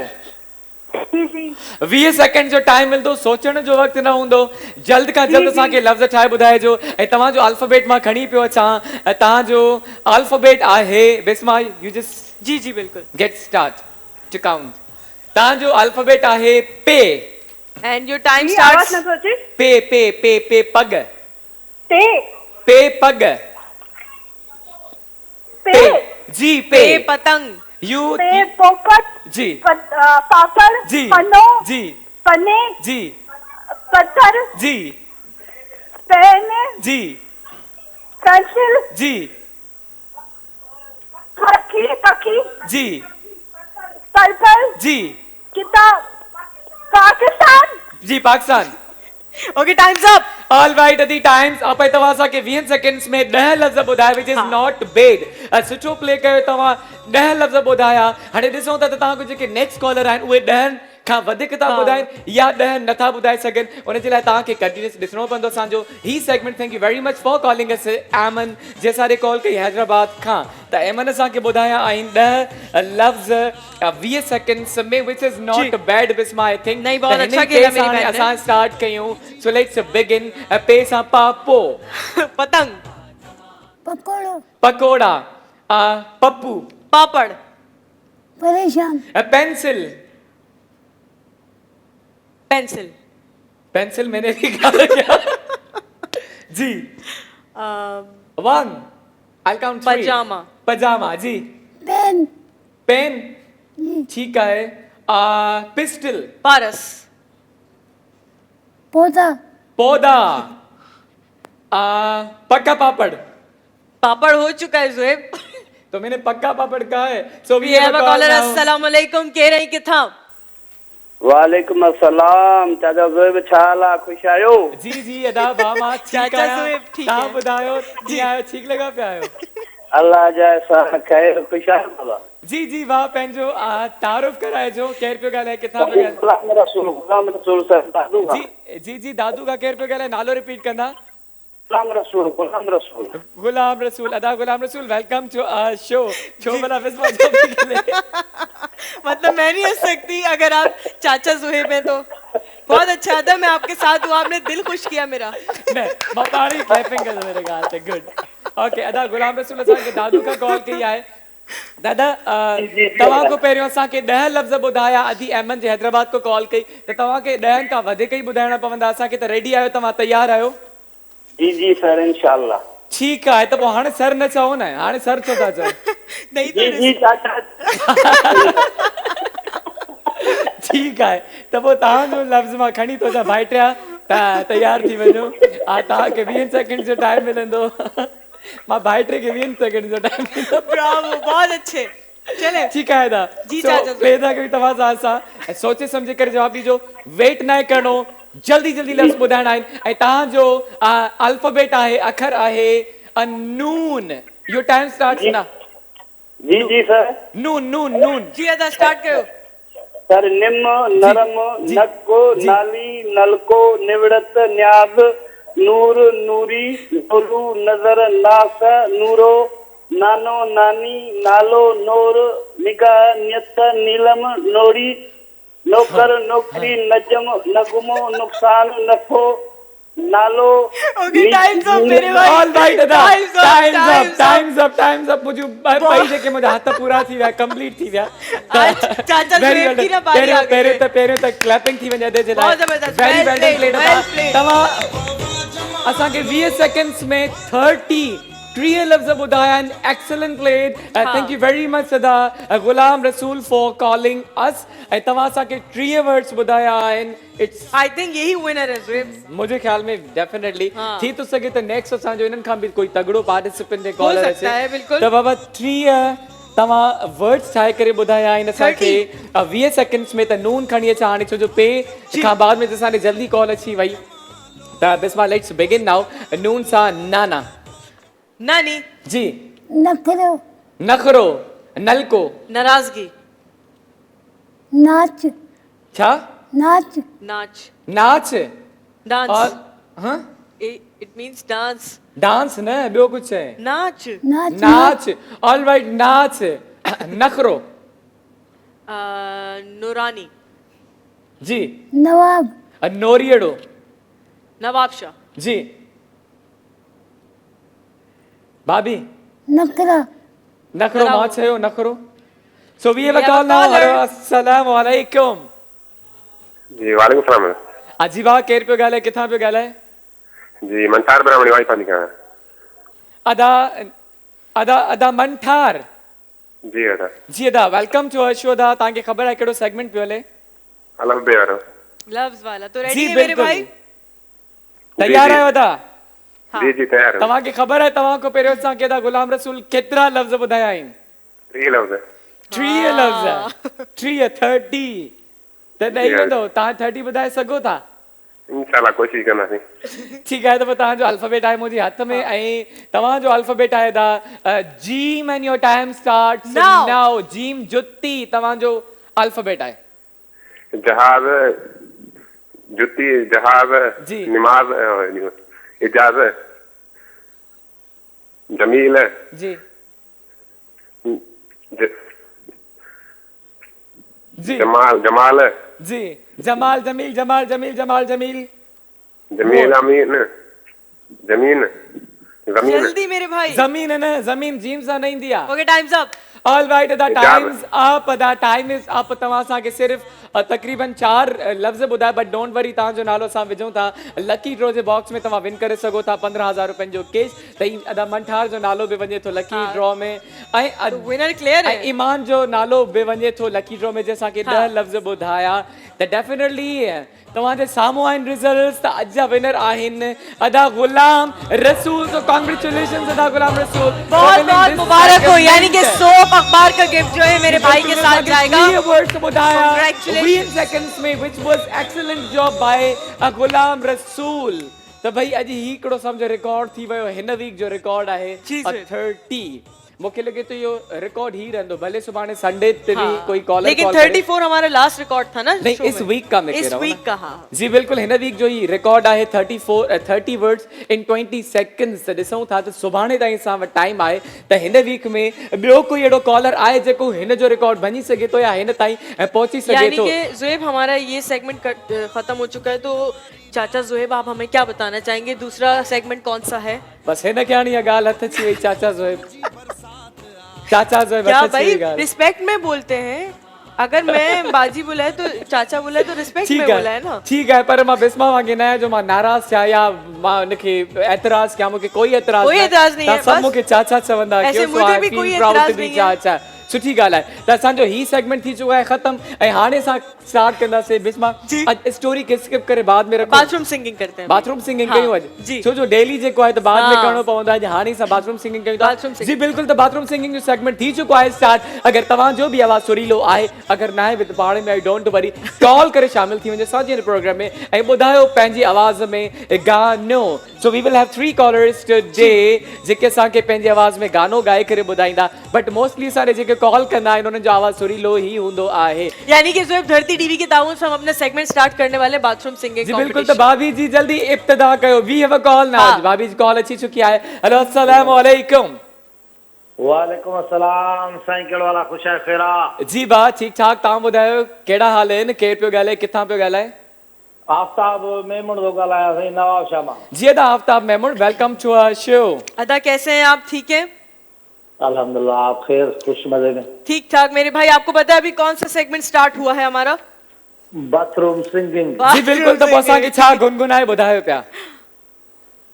[SPEAKER 6] जी जी।
[SPEAKER 1] 20 सेकंड जो टाइम मिलंदो, सोचण जो वक़्तु न हूंदो, जल्द खां जल्द असांखे लफ़्ज़ ठाहे ॿुधाइजो। ऐं तव्हांजो अल्फाबेट मां खणी पियो अचां, तव्हांजो अल्फाबेट आहे बिस्मा, यू जस्ट
[SPEAKER 2] जी जी बिल्कुल
[SPEAKER 1] गेट स्टार्ट टू काउंट। तव्हांजो अल्फाबेट आहे पे
[SPEAKER 2] एंड योर टाइम
[SPEAKER 6] आवाज
[SPEAKER 2] स्टार्ट्स।
[SPEAKER 6] न सोचे।
[SPEAKER 1] पे पे पे पे पग,
[SPEAKER 6] पे
[SPEAKER 1] पे पग,
[SPEAKER 6] पे
[SPEAKER 1] जी
[SPEAKER 2] पे
[SPEAKER 1] पे
[SPEAKER 2] पतंग,
[SPEAKER 1] यू
[SPEAKER 6] पे पोपट
[SPEAKER 1] जी
[SPEAKER 6] पापड़
[SPEAKER 1] जी
[SPEAKER 6] पन्नो
[SPEAKER 1] जी
[SPEAKER 6] पन्ने
[SPEAKER 1] जी
[SPEAKER 6] पत्थर
[SPEAKER 1] जी
[SPEAKER 6] पेन
[SPEAKER 1] जी
[SPEAKER 6] पेंसिल
[SPEAKER 1] जी
[SPEAKER 6] खी कखी
[SPEAKER 1] जी
[SPEAKER 6] पर्पल
[SPEAKER 1] जी
[SPEAKER 6] किताब पाकिस्तान।
[SPEAKER 1] जी Pakistan.
[SPEAKER 2] Okay times up.
[SPEAKER 1] All right अदी टाइम्स अप। तव्हां असांखे 20 सेकंड्स में 10 लफ़्ज़ ॿुधाए, विच इज़ नॉट बैड। सुठो प्ले कयो तव्हां, 10 लफ़्ज़ ॿुधाया। हाणे ॾिसूं था त तव्हांखे जेके नेक्स्ट कॉलर आहिनि उहे 10 खां वधीक था ॿुधाइनि या 10 नथा ॿुधाए सघनि। उन जे लाइ तव्हांखे कंटिन्यूस ॾिसणो पवंदो असांजो ही segment. Thank you very much for calling us Eman, जे असांखे कॉल कई हैदराबाद खां। त एमन असांखे ॿुधाया आहिनि 10 लफ़्ज़ 20 सेकंड्स में, which is not bad Bisma I think.
[SPEAKER 2] नहीं, बहुत अच्छा खेला मेरी बहन ने।
[SPEAKER 1] असां स्टार्ट कयूं। सो लेट्स बिगिन। पे सां पापो,
[SPEAKER 2] पतंग,
[SPEAKER 3] पकोड़ो।
[SPEAKER 1] पकोड़ा, पप्पू,
[SPEAKER 2] पापड़,
[SPEAKER 3] परेशान।
[SPEAKER 1] पेंसिल,
[SPEAKER 2] पेंसिल,
[SPEAKER 1] पेंसिल मैंने भी कहा क्या? जी 1 आई काउंट 3।
[SPEAKER 2] पजामा,
[SPEAKER 1] पजामा जी।
[SPEAKER 3] पेन।
[SPEAKER 1] पेन ठीक है। पिस्टल,
[SPEAKER 2] पारस,
[SPEAKER 3] पौधा।
[SPEAKER 1] पौधा, पक्का पापड़।
[SPEAKER 2] पापड़ हो चुका है ज़ुएब।
[SPEAKER 1] तो मैंने पक्का पापड़ कहा है। So
[SPEAKER 2] we have a caller. अस्सलाम वालेकुम, कह रही किथा?
[SPEAKER 7] वालेकुम अस्सलाम। चाचा ज़ुएब छा हाल आहे, ख़ुशि आहियो?
[SPEAKER 1] जी जी अदा भामा ठीक
[SPEAKER 2] चाचा
[SPEAKER 1] आया।
[SPEAKER 2] ज़ुएब ठीक
[SPEAKER 1] तव्हां
[SPEAKER 2] है।
[SPEAKER 1] ॿुधायो जी आयो, ठीक लॻा पिया आहियो?
[SPEAKER 7] अल्लाह जा एहसान, ख़ैर ख़ुशि आहियो बाबा?
[SPEAKER 1] जी जी वाह, पंहिंजो तारुफ़ कराइजो, केर पियो ॻाल्हाए, किथां पियो ॻाल्हाए?
[SPEAKER 7] गुलाम रसूल साहब दादू खां।
[SPEAKER 1] जी जी जी दादू का केर पियो ॻाल्हाए, नालो रिपीट कंदा?
[SPEAKER 7] गुलाम रसूल, गुलाम रसूल।
[SPEAKER 1] गुलाम रसूल। अदा Ghulam Rasool, welcome to our show. Show वाला बिस्मा जो भी खेले।
[SPEAKER 2] मतलब मैं नहीं हंस सकती अगर आप चाचा ज़ुहेब हैं तो। बहुत अच्छा था, मैं आपके साथ हूँ, आपने दिल खुश किया मेरा।
[SPEAKER 1] नहीं मपारी क्लैपिंग कर मेरे गाल पे। Good okay. अदा गुलाम रसूल असांखे दादू का कॉल कई आहे। दादा तव्हां को पहिरियों असांखे 10 लफ़्ज़ ॿुधाया, अदी अहमद जे हैदराबाद को कॉल कई, त तव्हांखे 10 खां वधीक ई ॿुधाइणा पवंदा। असांखे त रेडी आहियो, तव्हां तयार आहियो?
[SPEAKER 7] जी जी सर, इंशाल्लाह।
[SPEAKER 1] ठीकु आहे। त पोइ हाणे सर न चओ न, हाणे सर छो था चओ?
[SPEAKER 2] नहीं
[SPEAKER 7] जी जी चाचा।
[SPEAKER 1] ठीकु आहे। त पोइ तव्हांजो लफ़्ज़ मां खणी थो अचां भाइटिया, त तयार थी वञो। तव्हांखे 20 सेकंड जो टाइम मिलंदो। मां भाइटे खे 20 सेकंड जो टाइम ॾींदो।
[SPEAKER 2] ब्रावो, बहुत अच्छे। चले
[SPEAKER 1] ठीक है दा
[SPEAKER 2] जी,
[SPEAKER 1] So,
[SPEAKER 2] चाचा।
[SPEAKER 1] पैदा कोई तवाज़ आसा सोचे समझे करे जवाब दीजो वेट ना करो जल्दी जल्दी लफ्ज़ ॿुधाइणा आहिनि ऐं तव्हांजो अल्फाबेट आहे अखर आहे नून योर टाइम स्टार्ट्स ना
[SPEAKER 7] जी जी सर
[SPEAKER 1] नून नून नून
[SPEAKER 2] जी अदा स्टार्ट कयो
[SPEAKER 7] सर निम नरम
[SPEAKER 1] जी,
[SPEAKER 7] नक्को
[SPEAKER 1] जी।
[SPEAKER 7] नाली नलको निवड़त न्याज नूर नूरी नुरू नजर नास नूरो नानो नानी नालो नोर निगाह नियत नीलम नोरी नौकर नौकरी नजम नगमो नुकसान नफो नालो
[SPEAKER 2] ओके टाइम्स अप मेरे भाई
[SPEAKER 1] ऑल राइट अदा
[SPEAKER 2] Time's up, time's up.
[SPEAKER 1] Times up मुझे भाई जेके मुझे हथ पूरा थी विया कंप्लीट थी विया
[SPEAKER 2] आज चाचा ज़ुएब की ना बारी आ गई है।
[SPEAKER 1] पहिरियों त क्लैपिंग थी वञे दे जे लाइ
[SPEAKER 2] बहुत ज़बरदस्त,
[SPEAKER 1] very
[SPEAKER 2] well
[SPEAKER 1] well
[SPEAKER 2] played,
[SPEAKER 1] played
[SPEAKER 2] well played.
[SPEAKER 1] तव्हां असांखे 20 सेकंड्स में 30 टीह लफ़्ज़ ॿुधाया आहिनि excellent played thank you very much सदा गुलाम रसूल फॉर कॉलिंग अस ऐं तव्हां असांखे 30 वर्ड्स ॿुधाया आहिनि इट्स
[SPEAKER 2] आई थिंक यही विनर है ज़ुएब
[SPEAKER 1] मुझे ख्याल में डेफिनेटली
[SPEAKER 2] हाँ।
[SPEAKER 1] थी तो सके त नेक्स्ट असांजो इन्हनि खां बि कोई तगड़ो पार्टिसिपेंट जे कॉलर
[SPEAKER 2] सकता है, बिल्कुल।
[SPEAKER 1] त बाबा 30 तव्हां वर्ड्स ठाहे करे ॿुधाया आहिनि असांखे 20 सेकंड्स में त नून खणी अचां हाणे छो जो पे खां बाद में त असांखे जल्दी कॉल अची वई त बिस्मा लेट्स बिगिन नाउ नून सां नाना
[SPEAKER 2] नानी
[SPEAKER 1] जी
[SPEAKER 3] नखरो
[SPEAKER 1] नखरो नलको
[SPEAKER 2] नाराजगी
[SPEAKER 3] नाच
[SPEAKER 1] छा
[SPEAKER 3] नाच
[SPEAKER 2] नाच
[SPEAKER 1] नाच
[SPEAKER 2] डांस
[SPEAKER 1] और हाँ
[SPEAKER 2] इट मींस डांस
[SPEAKER 1] डांस न ॿियो कुछ है
[SPEAKER 2] नाच
[SPEAKER 3] नाच
[SPEAKER 1] नाच ऑल राइट नाच नखरो
[SPEAKER 2] नूरानी
[SPEAKER 1] जी
[SPEAKER 3] नवाब
[SPEAKER 1] नोरियड़ो
[SPEAKER 2] नवाब शाह
[SPEAKER 1] जी भाभी
[SPEAKER 3] नखरा
[SPEAKER 1] नखरो
[SPEAKER 2] नखरो।
[SPEAKER 1] मां चयो नखरो so we have
[SPEAKER 2] We
[SPEAKER 1] a
[SPEAKER 2] have a
[SPEAKER 1] call now
[SPEAKER 2] caller.
[SPEAKER 1] अस्सलाम वालेकुम
[SPEAKER 8] जी वालेकुम सलाम
[SPEAKER 1] अजी भाउ केरु पियो ॻाल्हाए किथां पियो ॻाल्हाए
[SPEAKER 8] जी मनतार ब्राह्मणी वाई पानी का
[SPEAKER 1] अदा अदा अदा मंठार
[SPEAKER 8] जी अदा
[SPEAKER 1] जी अदा वेलकम टू अशो अदा तव्हांखे ख़बर आहे कहिड़ो सेगमेंट पियो हले
[SPEAKER 8] अलग बे वारो
[SPEAKER 2] लव्स वाला तो
[SPEAKER 1] जी
[SPEAKER 2] रेडी है मेरे
[SPEAKER 1] बिल्कुल
[SPEAKER 2] भाई
[SPEAKER 1] तैयार
[SPEAKER 8] जी।
[SPEAKER 1] आहियो अदा
[SPEAKER 8] जी जी तैयार है
[SPEAKER 1] तव्हांखे ख़बर आहे तव्हां को पहिरियों असां केॾा गुलाम रसूल केतिरा लफ़्ज़ ॿुधाया आहिनि
[SPEAKER 8] ये लफ्ज है
[SPEAKER 1] 30 लफ़्ज़ 30 त ॾेई वेंदो तव्हां 30 ॿुधाए सघो था
[SPEAKER 8] इंशाल्लाह कोशिश करना थी
[SPEAKER 1] ठीकु आहे त पोइ तव्हांजो अल्फाबेट आहे मुंहिंजे हथ में ऐं तव्हांजो अल्फाबेट आहे दा gym and your time starts
[SPEAKER 2] Now.
[SPEAKER 1] Now gym जुत्ती तव्हांजो अल्फाबेट आहे
[SPEAKER 8] जहाज जुती जहाज
[SPEAKER 1] जी।
[SPEAKER 8] नमाज इजाज जमील
[SPEAKER 1] जी
[SPEAKER 8] ज-
[SPEAKER 1] जी
[SPEAKER 8] जमाल जमाल
[SPEAKER 1] जी जमाल जमील जमाल जमील जमाल जमील
[SPEAKER 8] जमील अमीन जमीन जमीन
[SPEAKER 2] जल्दी मेरे भाई
[SPEAKER 1] ज़मीन न ज़मीन जीम सां न ईंदी आहे
[SPEAKER 2] okay times up
[SPEAKER 1] all right the
[SPEAKER 8] इजाज़त।
[SPEAKER 1] Times up the time is up तव्हां असांखे सिर्फ़ तक़रीबन 4 लफ़्ज़ ॿुधाए बट डोंट वरी तव्हांजो नालो असां विझूं था लकी ड्रॉ जे बॉक्स में तव्हां विन करे सघो था 15,000 रुपयनि जो कैश त अदा मंठार जो नालो बि वञे थो लकी ड्रॉ में ऐं
[SPEAKER 2] विनर क्लियर
[SPEAKER 1] ऐं
[SPEAKER 2] है
[SPEAKER 1] ईमान जो नालो बि वञे थो लकी ड्रॉ में जे असांखे 10 लफ़्ज़ ॿुधाया त डेफिनेटली तव्हांजे साम्हूं आहिनि रिज़ल्ट्स त अॼु जा विनर आहिनि अदा गुलाम रसूल तो कांग्रेचुलेशंस अदा गुलाम रसूल
[SPEAKER 2] बहुत बहुत मुबारक हो यानी कि 100 अखबार का गिफ्ट जो है मेरे भाई के साथ जाएगा Congratulations.
[SPEAKER 1] 20 seconds में which was excellent job by Ghulam Rasool त भाई अॼु ही हिकिड़ो सम्झो रिकॉर्ड थी वियो हिन वीक जो रिकॉर्ड आहे
[SPEAKER 2] जी, सर।
[SPEAKER 1] 30 मूंखे लॻे थो इहो रिकॉर्ड ही रहंदो भले सुभाणे संडे ते भी कोई कॉलर
[SPEAKER 2] लेकिन
[SPEAKER 1] कॉल करे
[SPEAKER 2] 34 हमारा लास्ट रिकॉर्ड था ना
[SPEAKER 1] नहीं
[SPEAKER 2] शो
[SPEAKER 1] इस
[SPEAKER 2] में।
[SPEAKER 1] वीक का मैं कह
[SPEAKER 2] इस
[SPEAKER 1] रहा हूँ
[SPEAKER 2] वीक
[SPEAKER 1] ना।
[SPEAKER 2] का हाँ
[SPEAKER 1] जी बिल्कुल हिन वीक जो ही रिकॉर्ड आहे 30 वर्ड्स इन 20 सेकंड्स त ॾिसूं था त सुभाणे ताईं असां वटि टाइम आहे त हिन वीक में ॿियो कोई अहिड़ो कॉलर आहे जेको हिन जो रिकॉर्ड भञी सघे थो या हिन ताईं पहुची सघे
[SPEAKER 2] यानी
[SPEAKER 1] थो
[SPEAKER 2] कि ज़ुएब हमारा ये सेगमेंट खत्म हो चुका है तो चाचा ज़ुएब आप हमें क्या बताना चाहेंगे दूसरा सेगमेंट कौन सा है
[SPEAKER 1] बस हिन खे हाणे इहा ॻाल्हि हथ अची वई चाचा ज़ोएब चाचा ज़ोएब
[SPEAKER 2] क्या
[SPEAKER 1] हथ अची
[SPEAKER 2] भाई
[SPEAKER 1] वई ॻाल्हि
[SPEAKER 2] रिस्पेक्ट में बोलते हैं अगर मैं बाजी बुलाए तो चाचा बुलाए तो रिस्पेक्ट में
[SPEAKER 1] ठीक
[SPEAKER 2] बोला है ना
[SPEAKER 1] है ठीक है पर मां बिस्मा वांगे न जो मां नाराज़ थिया या मां उनखे एतराज़ कया मूंखे कोई एतराज़
[SPEAKER 2] कोई एतराज़ नहीं है,
[SPEAKER 1] सब
[SPEAKER 2] बस
[SPEAKER 1] मूंखे चाचा चवंदा
[SPEAKER 2] ऐसे
[SPEAKER 1] क्यों
[SPEAKER 2] मुझे भी कोई एतराज़ नहीं है।
[SPEAKER 1] चाचा सुठी ॻाल्हि आहे त असांजो ही सेगमेंट थी चुको आहे ख़त्म ऐं हाणे असां स्टार्ट कंदासीं बिस्मा अॼु स्टोरी खे स्किप करे बाद में रखो
[SPEAKER 2] बाथरूम सिंगिंग करते हैं
[SPEAKER 1] बाथरूम सिंगिंग कयूं अॼु
[SPEAKER 2] जी।
[SPEAKER 1] छो जो डेली जेको आहे त बाद में
[SPEAKER 2] हाँ।
[SPEAKER 1] करणो पवंदो आहे हाणे असां बाथरूम सिंगिंग कयूं था
[SPEAKER 2] बाथरूम
[SPEAKER 1] जी
[SPEAKER 2] सिंगिंग।
[SPEAKER 1] बिल्कुलु त बाथरूम सिंगिंग जो सेगमेंट थी चुको आहे स्टार्ट अगरि तव्हांजो बि आवाज़ सुरीलो आहे अगरि न आहे बि त पाण में डोंट वरी कॉल करे शामिल थी वञो असांजे हिन प्रोग्राम में ऐं ॿुधायो पंहिंजी आवाज़ में गानो so we will have 3 callers today जेके असांखे पंहिंजी आवाज़ में गानो ॻाए करे ॿुधाईंदा बट मोस्टली असांजे जेके कॉल कंदा आहिनि उन्हनि जो आवाज़ सुरीलो ई हूंदो आहे
[SPEAKER 2] यानी कि ज़ोएब धरती टीवी के ताउन से हम अपना सेगमेंट स्टार्ट करने वाले बाथरूम सिंगिंग
[SPEAKER 1] जी बिल्कुल तो भाभी जी जल्दी इब्तिदा कयो we have a call now
[SPEAKER 2] हाँ।
[SPEAKER 1] भाभी जी कॉल अची चुकी है हेलो अस्सलाम वालेकुम
[SPEAKER 4] वालेकुम अस्सलाम साईं कहिड़ो वाला ख़ुश आहे ख़ैरा
[SPEAKER 1] जी बा ठीक ठाक तव्हां ॿुधायो कहिड़ा हाल आहिनि केरु पियो ॻाल्हाए किथां पियो ॻाल्हाए
[SPEAKER 4] आफ्ताब मेमन थो ॻाल्हायां साईं नवाब शाह मां
[SPEAKER 1] जी अदा Aftab Memon welcome to our show
[SPEAKER 2] अदा कैसे हैं आप? ठीक है,
[SPEAKER 4] अल्हम्दुलिल्लाह आप खैर खुश मजे में
[SPEAKER 2] ठीक ठाक मेरे भाई। आपको पता है अभी कौन सा सेगमेंट स्टार्ट हुआ है हमारा?
[SPEAKER 4] बाथरूम सिंगिंग
[SPEAKER 1] जी बिल्कुल तो असांखे छा गुनगुनाए ॿुधायो पिया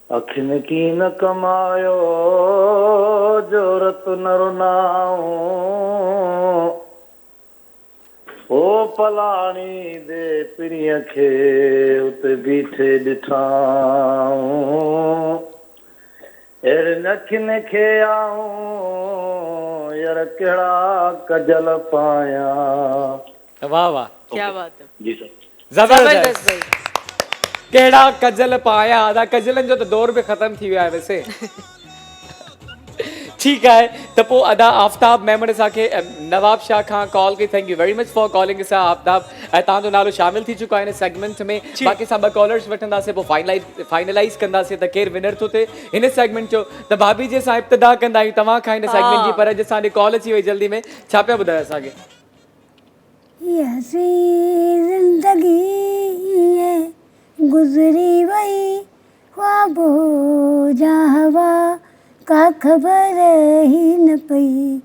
[SPEAKER 4] अखिन की न कमायो जोरत न रुनाओ ओ पलाणी दे पिरीअ खे उते बीठे ॾिठाऊं अहिड़े नखिन खे आऊं यार कहिड़ा कजल पायां
[SPEAKER 1] वाह वाह
[SPEAKER 2] क्या बात है,
[SPEAKER 4] जी सर
[SPEAKER 1] जबरदस्त
[SPEAKER 2] जबरदस्त भाई।
[SPEAKER 1] कहिड़ा कजल पाया अदा कजलनि जो त दौर बि ख़तम थी वियो आहे वैसे ठीकु आहे त पोइ अदा आफ्ताब मेमन असांखे नवाब शाह खां कॉल कई thank you very much for calling असां आफ्ताब ऐं तव्हांजो नालो शामिल थी चुको आहे हिन सेगमेंट में बाक़ी असां 2 कॉलर्स वठंदासीं पोइ फाइनलाइज़ कंदासीं त केरु विनर थो थिए हिन सेगमेंट जो त भाभी जी असां इब्तिदा कंदा आहियूं तव्हां खां हिन सेगमेंट जी पर अॼु असांजी कॉल अची वई जल्दी में छा पिया ॿुधायो असांखे
[SPEAKER 3] ये हसी जिंदगी ये गुजरी वही ख्वाबो जा हवा का खबर ही न पई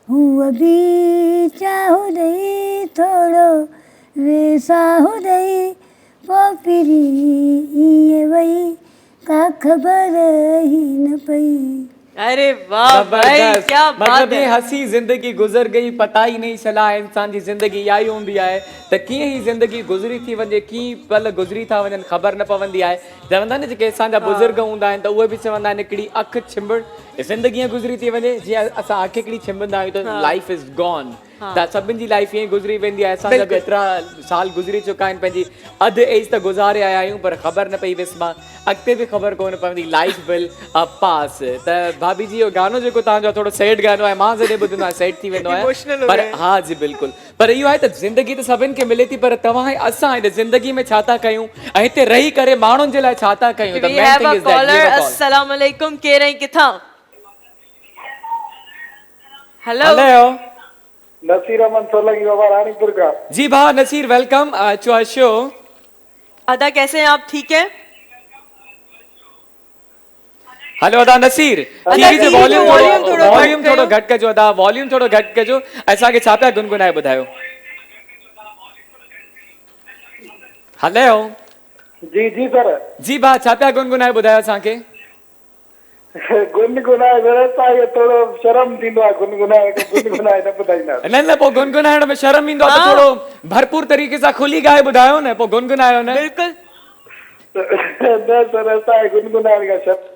[SPEAKER 3] हूँ अभी चाहूँ नहीं थोड़ो वैसा हो नहीं वो फिरी ये वही का खबर ही न पई
[SPEAKER 2] अरे वाह भाई
[SPEAKER 1] जबरदस्त
[SPEAKER 2] क्या बात
[SPEAKER 1] मतलब ये
[SPEAKER 2] है।
[SPEAKER 1] हसी जिंदगी गुजर गई पता ही नहीं चला इंसान जी जिंदगी इहा ई हूंदी आहे त कीअं ई ज़िंदगी गुज़री थी वञे कीअं पल गुज़री था वञनि ख़बर न पवंदी आहे चवंदा आहिनि जेके असांजा बुज़ुर्ग हूंदा आहिनि त उहे बि चवंदा आहिनि हिकिड़ी अखि छिंबड़ ज़िंदगी गुज़री थी वञे जीअं असां अखि हिकिड़ी छिंबंदा आहियूं त लाइफ इज़ गॉन त सभिनि जी लाइफ ईअं गुज़री वेंदी आहे असांजा बि एतिरा साल गुज़री चुका आहिनि पंहिंजी अधु एज त गुज़ारे आया आहियूं पर ख़बर न पई विस मां अॻिते बि ख़बर कोन पवंदी लाइफ विल पास त भाभी जी इहो गानो जेको तव्हांजो थोरो सैड गानो आहे मां जॾहिं ॿुधंदो आहियां सैड थी वेंदो
[SPEAKER 2] Emotional
[SPEAKER 1] आहे
[SPEAKER 2] हो
[SPEAKER 1] पर
[SPEAKER 2] गए।
[SPEAKER 1] हा जी बिल्कुलु पर इहो आहे त ज़िंदगी त सभिनि खे मिले थी पर तव्हां ऐं असां हिन ज़िंदगी में छा था कयूं ऐं हिते रही करे माण्हुनि जे लाइ छा था कयूं
[SPEAKER 2] We have a caller. अस्सलाम वालेकुम के रही किथा? हेलो
[SPEAKER 1] हेलो
[SPEAKER 4] नसीर अमन सोलंकी बाबा रानीपुर का
[SPEAKER 1] जी भा Naseer welcome to our show
[SPEAKER 2] अदा कैसे हैं आप? ठीक है,
[SPEAKER 1] हेलो अदा नसीर
[SPEAKER 2] अदा,
[SPEAKER 1] टीवी जो
[SPEAKER 2] TV जो
[SPEAKER 1] वॉल्यूम
[SPEAKER 2] volume थोरो
[SPEAKER 1] वॉल्यूम
[SPEAKER 2] घटि
[SPEAKER 1] थोरो
[SPEAKER 2] कयो।
[SPEAKER 1] घटि कजो अदा वॉल्यूम थोरो घटि कजो असांखे छा पिया गुनगुनाए ॿुधायो हेलो
[SPEAKER 4] जी जी सर
[SPEAKER 1] जी भा छा पिया गुनगुनाए ॿुधायो असांखे
[SPEAKER 4] गुनगुनाए व्यवस्था ये थोड़ो शर्म थींदो आहे गुनगुनाए न ॿुधाईंदा
[SPEAKER 1] न न पोइ गुनगुनाइण में शर्म ईंदो आहे त थोरो भरपूर तरीक़े सां खुली ॻाए ॿुधायो न पोइ गुनगुनायो न
[SPEAKER 2] बिल्कुल
[SPEAKER 4] न सर असांखे गुनगुनाइण खां शर्म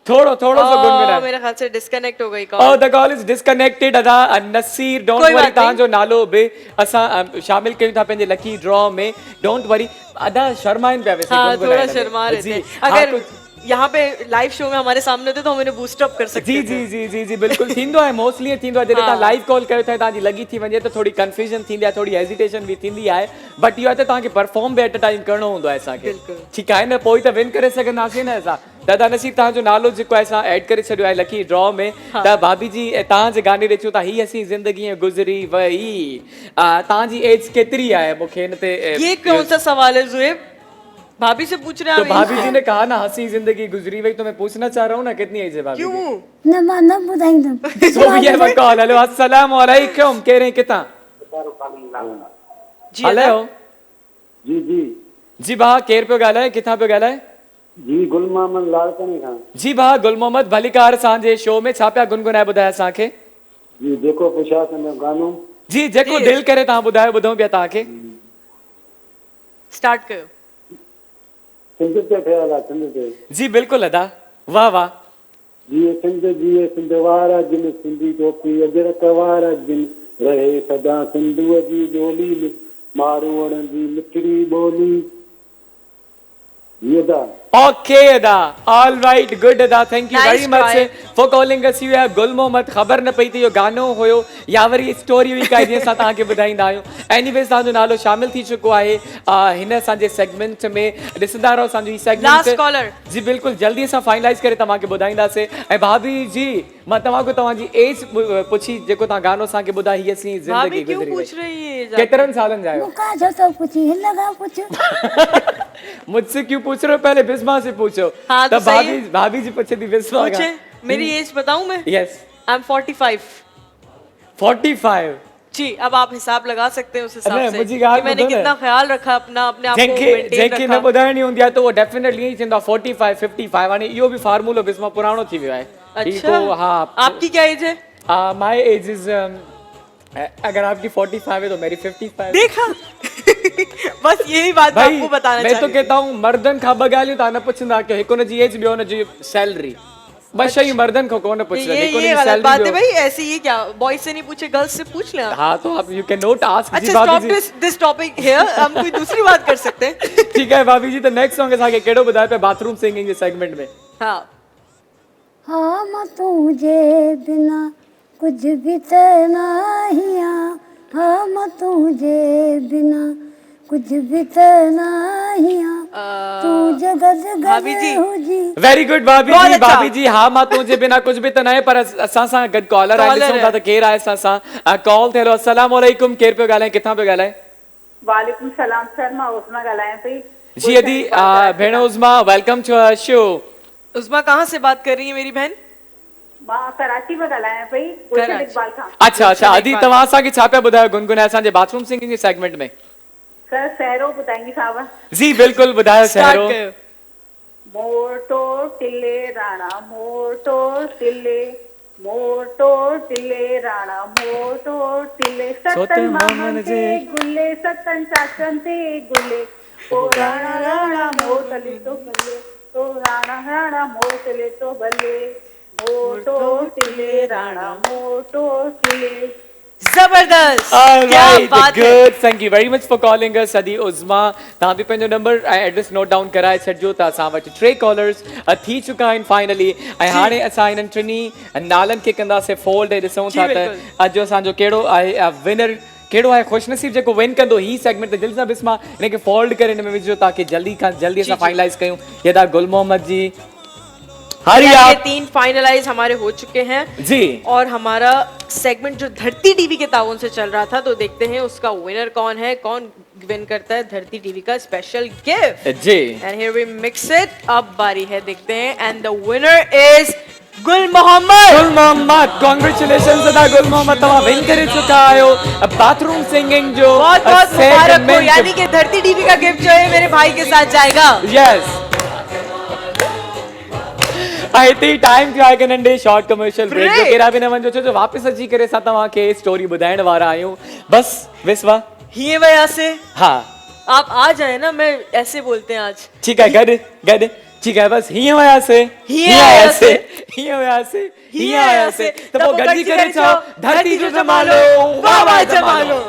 [SPEAKER 1] थोरो थोरो सो गुनगुनाए
[SPEAKER 2] मेरे ख्याल से डिस्कनेक्ट हो गई
[SPEAKER 1] Oh,
[SPEAKER 2] call.
[SPEAKER 1] the call is disconnected. अदा नसीर डोंट
[SPEAKER 2] कोई
[SPEAKER 1] वरी
[SPEAKER 2] बात
[SPEAKER 1] तव्हांजो नालो बि असां शामिल कयूं था पंहिंजे लकी ड्रॉ में डोंट वरी अदा शर्माइनि पिया वैसे
[SPEAKER 2] हाँ
[SPEAKER 1] गुनगुनाइण
[SPEAKER 2] थोड़ा
[SPEAKER 1] में।
[SPEAKER 2] शर्मा रहे
[SPEAKER 1] जी,
[SPEAKER 2] थे।
[SPEAKER 1] हाँ,
[SPEAKER 2] अगर
[SPEAKER 1] कुछ-
[SPEAKER 2] यहाँ पे लाइव शो में हमारे सामने थे तो हम इन्हें बूस्ट अप कर सकते
[SPEAKER 1] जी
[SPEAKER 2] थे।
[SPEAKER 1] जी जी जी जी बिल्कुलु थींदो आहे मोस्टली थींदो आहे जॾहिं तव्हां लाइव कॉल कयो था तव्हांजी लगी थी वञे त थोरी कंफ्यूजन थींदी आहे थोरी हेजिटेशन बि थींदी आहे बट इहो आहे त तव्हांखे perform be at a time करिणो हूंदो आहे असांखे
[SPEAKER 2] बिल्कुलु।
[SPEAKER 1] ठीकु आहे न पोइ त विन करे सघंदासीं न असां दादा नसीर तव्हांजो नालो जेको आहे असां एड करे छॾियो आहे लकी ड्रॉ में त भाभी जी तव्हांजे गाने ॾिठो था ही असीं ज़िंदगी गुज़री वई तव्हांजी एज केतिरी आहे मूंखे हिन ते
[SPEAKER 2] ये कौन सा सवाल है जुएब? भाभी से पूछ रहे
[SPEAKER 1] तो
[SPEAKER 2] हैं
[SPEAKER 1] भाभी जी ने कहा ना हंसी जिंदगी गुजरी वही तो मैं पूछना चाह रहा हूँ ना कितनी एज है भाभी
[SPEAKER 2] क्यों?
[SPEAKER 3] न मां न ॿुधाईंदमि
[SPEAKER 1] So we have a call. Hello, अस्सलाम वालेकुम कह रहे हैं कितना
[SPEAKER 2] जी अदा?
[SPEAKER 1] हेलो
[SPEAKER 4] जी जी
[SPEAKER 1] जी भा केर पे ॻाल्हाए किथां पे ॻाल्हाए
[SPEAKER 4] जी गुल मोहम्मद लाड़कणी खां
[SPEAKER 1] जी भा गुल मोहम्मद भलीकार असांजे शो में छा पिया गुनगुनाए ॿुधाए असांखे
[SPEAKER 9] जी जेको प्रशासन जो गानो
[SPEAKER 1] जी जेको
[SPEAKER 2] जी।
[SPEAKER 1] दिल करे तव्हां ॿुधायो ॿुधूं पिया तव्हांखे।
[SPEAKER 2] स्टार्ट कयो।
[SPEAKER 9] सिंध ते ठहियल आहे सिंध ते
[SPEAKER 1] जी बिल्कुलु अदा, वाह वाह।
[SPEAKER 9] जीए सिंध वारा जिन सिंधी टोपी अजरक वारा जिन रहे सदा सिंधूअ जी ॿोली मारूअड़नि जी मिठड़ी ॿोली। ये दा
[SPEAKER 1] Okay, Ada. All right, good, Ada. Thank you
[SPEAKER 2] Nice
[SPEAKER 1] very much
[SPEAKER 2] try.
[SPEAKER 1] for calling us. You have Gul Mohammed. ख़बर न पई थी यो गानो हुयो या वरी स्टोरी हुई काई जीअं असां तव्हांखे ॿुधाईंदा आहियूं। एनीवेज़ तव्हांजो नालो शामिल थी चुको आहे हिन असांजे सेगमेंट में। ॾिसंदा रहो असांजो ही सेगमेंट।
[SPEAKER 2] Last caller.
[SPEAKER 1] जी बिल्कुलु जल्दी असां फाइनलाइज़ करे तव्हांखे ॿुधाईंदासीं। ऐं भाभी जी मां तव्हांखे तव्हांजी एज पुछी जेको तव्हां गानो असांखे ॿुधाई हीअ असीं
[SPEAKER 2] भाभी
[SPEAKER 1] ज़िंदगी
[SPEAKER 2] क्यों
[SPEAKER 1] गुज़री
[SPEAKER 2] पूछ
[SPEAKER 1] वई।
[SPEAKER 2] रही है
[SPEAKER 1] केतिरनि सालनि जा आहियो?
[SPEAKER 3] मूंखां छो थो पुछी हिन खां पुछ।
[SPEAKER 1] मुझसे क्यों पूछ रहे हो, पहले बिस्मा से पूछो।
[SPEAKER 2] हाँ, तो
[SPEAKER 1] तब
[SPEAKER 2] सही
[SPEAKER 1] भाभी
[SPEAKER 2] है।
[SPEAKER 1] भाभी जी पूछे थी बिस्मा का।
[SPEAKER 2] पूछे मेरी एज बताऊं मैं?
[SPEAKER 1] Yes
[SPEAKER 2] I am 45।
[SPEAKER 1] 45।
[SPEAKER 2] जी अब आप हिसाब लगा सकते हैं उस हिसाब
[SPEAKER 1] अरे,
[SPEAKER 2] से
[SPEAKER 1] मुझी
[SPEAKER 2] कि
[SPEAKER 1] ॻाल्हि
[SPEAKER 2] मैंने
[SPEAKER 1] ॿुधो न।
[SPEAKER 2] कितना ख्याल रखा अपने आप को
[SPEAKER 1] जंहिंखे
[SPEAKER 2] मेंटेन
[SPEAKER 1] जंहिंखे न
[SPEAKER 2] रखा।
[SPEAKER 1] ॿुधाइणी हूंदी आहे त उहो डेफिनेटली ईअं थींदो आहे 45 55। हाणे इहो बि फार्मूलो बिस्मा पुराणो थी वियो आहे।
[SPEAKER 2] अच्छा
[SPEAKER 1] हाँ
[SPEAKER 2] आपकी क्या एज है?
[SPEAKER 1] माय एज इज अगर आपकी 45 है तो मेरी 55।
[SPEAKER 2] देखा बस यही बात मैं
[SPEAKER 1] भाई
[SPEAKER 2] आपको बताना
[SPEAKER 1] मैं तो
[SPEAKER 2] चाहती
[SPEAKER 1] कहता हूँ मर्दन खां ॿ ॻाल्हियूं तव्हां न पुछंदा कयो। हिकु हुनजी एज ॿियो हुनजी सैलरी। बस शयूं मर्दन खां कोन
[SPEAKER 2] थी।
[SPEAKER 1] पुछंदा।
[SPEAKER 2] ये
[SPEAKER 1] हिकु
[SPEAKER 2] ये
[SPEAKER 1] हुनजी
[SPEAKER 2] गलत
[SPEAKER 1] सैलरी
[SPEAKER 2] बात है
[SPEAKER 1] ॿियो।
[SPEAKER 2] भाई, ऐसे ये क्या बॉयज से नहीं पूछे गर्ल्स से पूछ लें आप।
[SPEAKER 1] हाँ तो आप यू कैन नोट आस्क जी
[SPEAKER 2] अच्छा
[SPEAKER 1] भाभी
[SPEAKER 2] स्टॉप
[SPEAKER 1] जी।
[SPEAKER 2] दिस टॉपिक हियर, हम कोई दूसरी बात कर सकते हैं।
[SPEAKER 1] ठीक है भाभी जी, तो नेक्स्ट सॉन्ग असांखे कहिड़ो ॿुधाए पिया बाथरूम सिंगिंग जे सेगमेंट में?
[SPEAKER 2] हाँ
[SPEAKER 3] हाँ मां तुझे बिना कुछ भी त नाहिया। हाँ मां तुझे बिना कुछ भी त नाहिया। तू जगत
[SPEAKER 2] भाभी जी।
[SPEAKER 3] हुजी।
[SPEAKER 1] वेरी गुड भाभी
[SPEAKER 2] बहुत
[SPEAKER 1] जी।
[SPEAKER 2] अच्छा।
[SPEAKER 1] भाभी जी हाँ मां तुंहिंजे बिना कुछ बि त न आहे, पर असां सां गॾु कॉलर आहे।
[SPEAKER 2] Caller
[SPEAKER 1] ॾिसूं था
[SPEAKER 2] है।
[SPEAKER 1] त केरु आहे असां सां। कॉल थियल। अस्सलाम वालेकुम। केरु पियो ॻाल्हाए, किथां पियो ॻाल्हाए?
[SPEAKER 6] वालेकुम सलाम सर, मां उस्मा ॻाल्हायां पई।
[SPEAKER 1] जी अदी भेण उज़मा, वेलकम टू आवर शो।
[SPEAKER 2] उस्मा कहाँ से बात कर रही है मेरी बहन?
[SPEAKER 6] मां कराची में ॻाल्हायां पई गुलशन
[SPEAKER 2] कराची।
[SPEAKER 6] इकबाल खां।
[SPEAKER 1] अच्छा अच्छा अदी तव्हां असांखे छा पिया ॿुधायो गुनगुनाए असांजे बाथरूम सिंगिंग जे सेगमेंट में?
[SPEAKER 6] सर सहरो ॿुधाईंदी साहब।
[SPEAKER 1] जी बिल्कुलु ॿुधायो
[SPEAKER 2] स्टार्ट
[SPEAKER 1] सहरो।
[SPEAKER 2] कयो।
[SPEAKER 6] मोटो टिले राणा मोटो टिले मोटो टिले राणा मोटो टिले सतन मामन ते गुल्ले सतन चाचन ते गुल्ले ओ राणा राणा मोटले तो बल्ले ओ राणा राणा मोटले तो बल्ले मोटो टिले राणा मोटो टिले।
[SPEAKER 2] जबरदस्त
[SPEAKER 1] All
[SPEAKER 2] क्या
[SPEAKER 1] right,
[SPEAKER 2] बात है।
[SPEAKER 1] good. Thank you very much for calling us, Adi Uzma. तव्हां बि पंहिंजो नंबर ऐं एड्रेस नोट डाउन कराए छॾिजो त असां वटि 3 कॉलर्स थी चुका आहिनि फाइनली। ऐं हाणे असां हिननि टिनी नालनि खे कंदासीं फोल्ड। ॾिसूं
[SPEAKER 2] जी,
[SPEAKER 1] था त
[SPEAKER 2] बिल्कुलु।
[SPEAKER 1] अॼु असांजो कहिड़ो आहे विनर, कहिड़ो आहे ख़ुशनसीब जेको विन कंदो ही सेगमेंट। त जल्दी सां बिस्मा हिनखे फोल्ड करे हिन में विझो ताकि जल्दी खां जल्दी असां फाइनलाइज़ कयूं। ये था गुल मोहम्मद जी। हरी
[SPEAKER 2] ये
[SPEAKER 1] आप
[SPEAKER 2] 3 फाइनलाइज हमारे हो चुके हैं
[SPEAKER 1] जी।
[SPEAKER 2] और हमारा सेगमेंट जो धरती टीवी के ताउन से चल रहा था, तो देखते हैं उसका विनर कौन है, कौन विन करता है धरती टीवी का स्पेशल गिफ्ट।
[SPEAKER 1] जी
[SPEAKER 2] and here we mix it. अब बारी है, देखते हैं। एंड द विनर इज गुल मोहम्मद।
[SPEAKER 1] गुल मोहम्मद, कॉन्ग्रेचुलेशंस अदा गुल मोहम्मद, तव्हां विन करे चुका आहियो बाथरूम सिंगिंग जो
[SPEAKER 2] बहुत बहुत मुबारक हो।
[SPEAKER 1] segment।
[SPEAKER 2] यानी कि धरती टीवी का गिफ्ट जो है मेरे भाई के साथ जाएगा।
[SPEAKER 1] यस हिते टाइम थियो आहे कि नंढे शॉर्ट कमर्शियल ब्रेक जो।
[SPEAKER 2] Great.
[SPEAKER 1] केरा बि न वञो छो जो वापसि अची करे असां तव्हांखे स्टोरी ॿुधाइण वारा आहियूं। बस विस्वा
[SPEAKER 2] हिए वया से
[SPEAKER 1] हाँ
[SPEAKER 2] आप आ जाए ना, मैं ऐसे बोलते हैं आज।
[SPEAKER 1] ठीक है गॾु गॾु ठीक है बस हीअं वियासीं
[SPEAKER 2] हीअं आयासीं,
[SPEAKER 1] हीअं वियासीं
[SPEAKER 2] हीअं आयासीं,
[SPEAKER 1] त पोइ गॾिजी करे चओ धरती जो जमालो वाह वाह जमालो।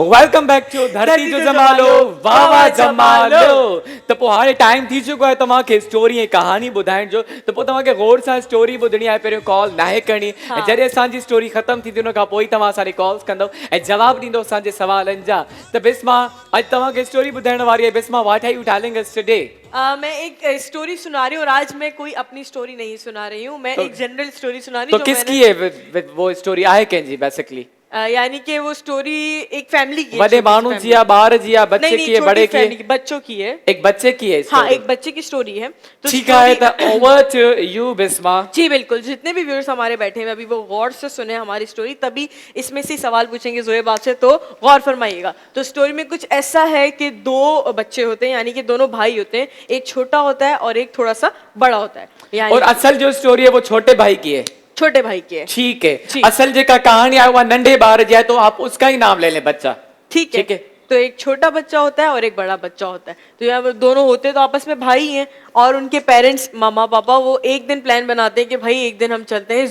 [SPEAKER 1] वेलकम बैक टू धरती जो जमालो वाह वाह जमालो। तो पोइ हाणे टाइम थी चुको आहे तव्हांखे स्टोरी ऐं कहानी ॿुधाइण जो। त पोइ तव्हांखे गौर सां स्टोरी ॿुधणी आहे, पहिरियों कॉल नाहे करणी। ऐं जॾहिं असांजी स्टोरी ख़तम थींदी उन खां पोइ तव्हां असांखे कॉल्स कंदव ऐं जवाब ॾींदव असांजे सवालनि जा। त बिस्मा अॼु तव्हांखे स्टोरी ॿुधाइण वारी आहे। Bisma, what are you telling us today?
[SPEAKER 2] मैं एक स्टोरी सुना रही हूँ और आज मैं कोई अपनी स्टोरी नहीं सुना रही हूँ, मैं एक जनरल स्टोरी सुना रही
[SPEAKER 1] तो
[SPEAKER 2] हूँ।
[SPEAKER 1] किसकी है वो स्टोरी आहे कंहिंजी बेसिकली?
[SPEAKER 2] यानी कि वो स्टोरी एक फैमिली की है,
[SPEAKER 1] बड़े मानू जी या बाहर जी या बच्चे
[SPEAKER 2] नहीं,
[SPEAKER 1] की है, बड़े की है?
[SPEAKER 2] बच्चों की है।
[SPEAKER 1] एक बच्चे की है
[SPEAKER 2] हाँ,
[SPEAKER 1] story?
[SPEAKER 2] एक बच्चे की स्टोरी है। तो
[SPEAKER 1] ठीक है, तो ओवर टू यू बिस्मा।
[SPEAKER 2] जी बिल्कुल, जितने भी व्यूअर्स हमारे बैठे हैं अभी वो गौर से सुने हमारी स्टोरी, तभी इसमें से सवाल पूछेंगे जोएब आपसे, तो गौर फरमाइएगा। तो स्टोरी में कुछ ऐसा है कि दो बच्चे होते हैं, यानी कि दोनों भाई होते हैं, एक छोटा होता है और एक थोड़ा सा बड़ा होता है। यानी
[SPEAKER 1] और असल जो स्टोरी है वो छोटे भाई की है?
[SPEAKER 2] छोटे भाई की है।
[SPEAKER 1] ठीक है,
[SPEAKER 2] जी।
[SPEAKER 1] असल जेका कहानी है वो नंढे बार जाए तो आप उसका ही नाम ले लें बच्चा।
[SPEAKER 2] ठीक है। तो एक छोटा बच्चा होता है और एक बड़ा बच्चा होता है। तो यहाँ दोनों होते तो आपस में भाई हैं, और उनके पेरेंट्स मामा पापा वो एक दिन प्लान बनाते हैं कि भाई एक दिन हम चलते हैं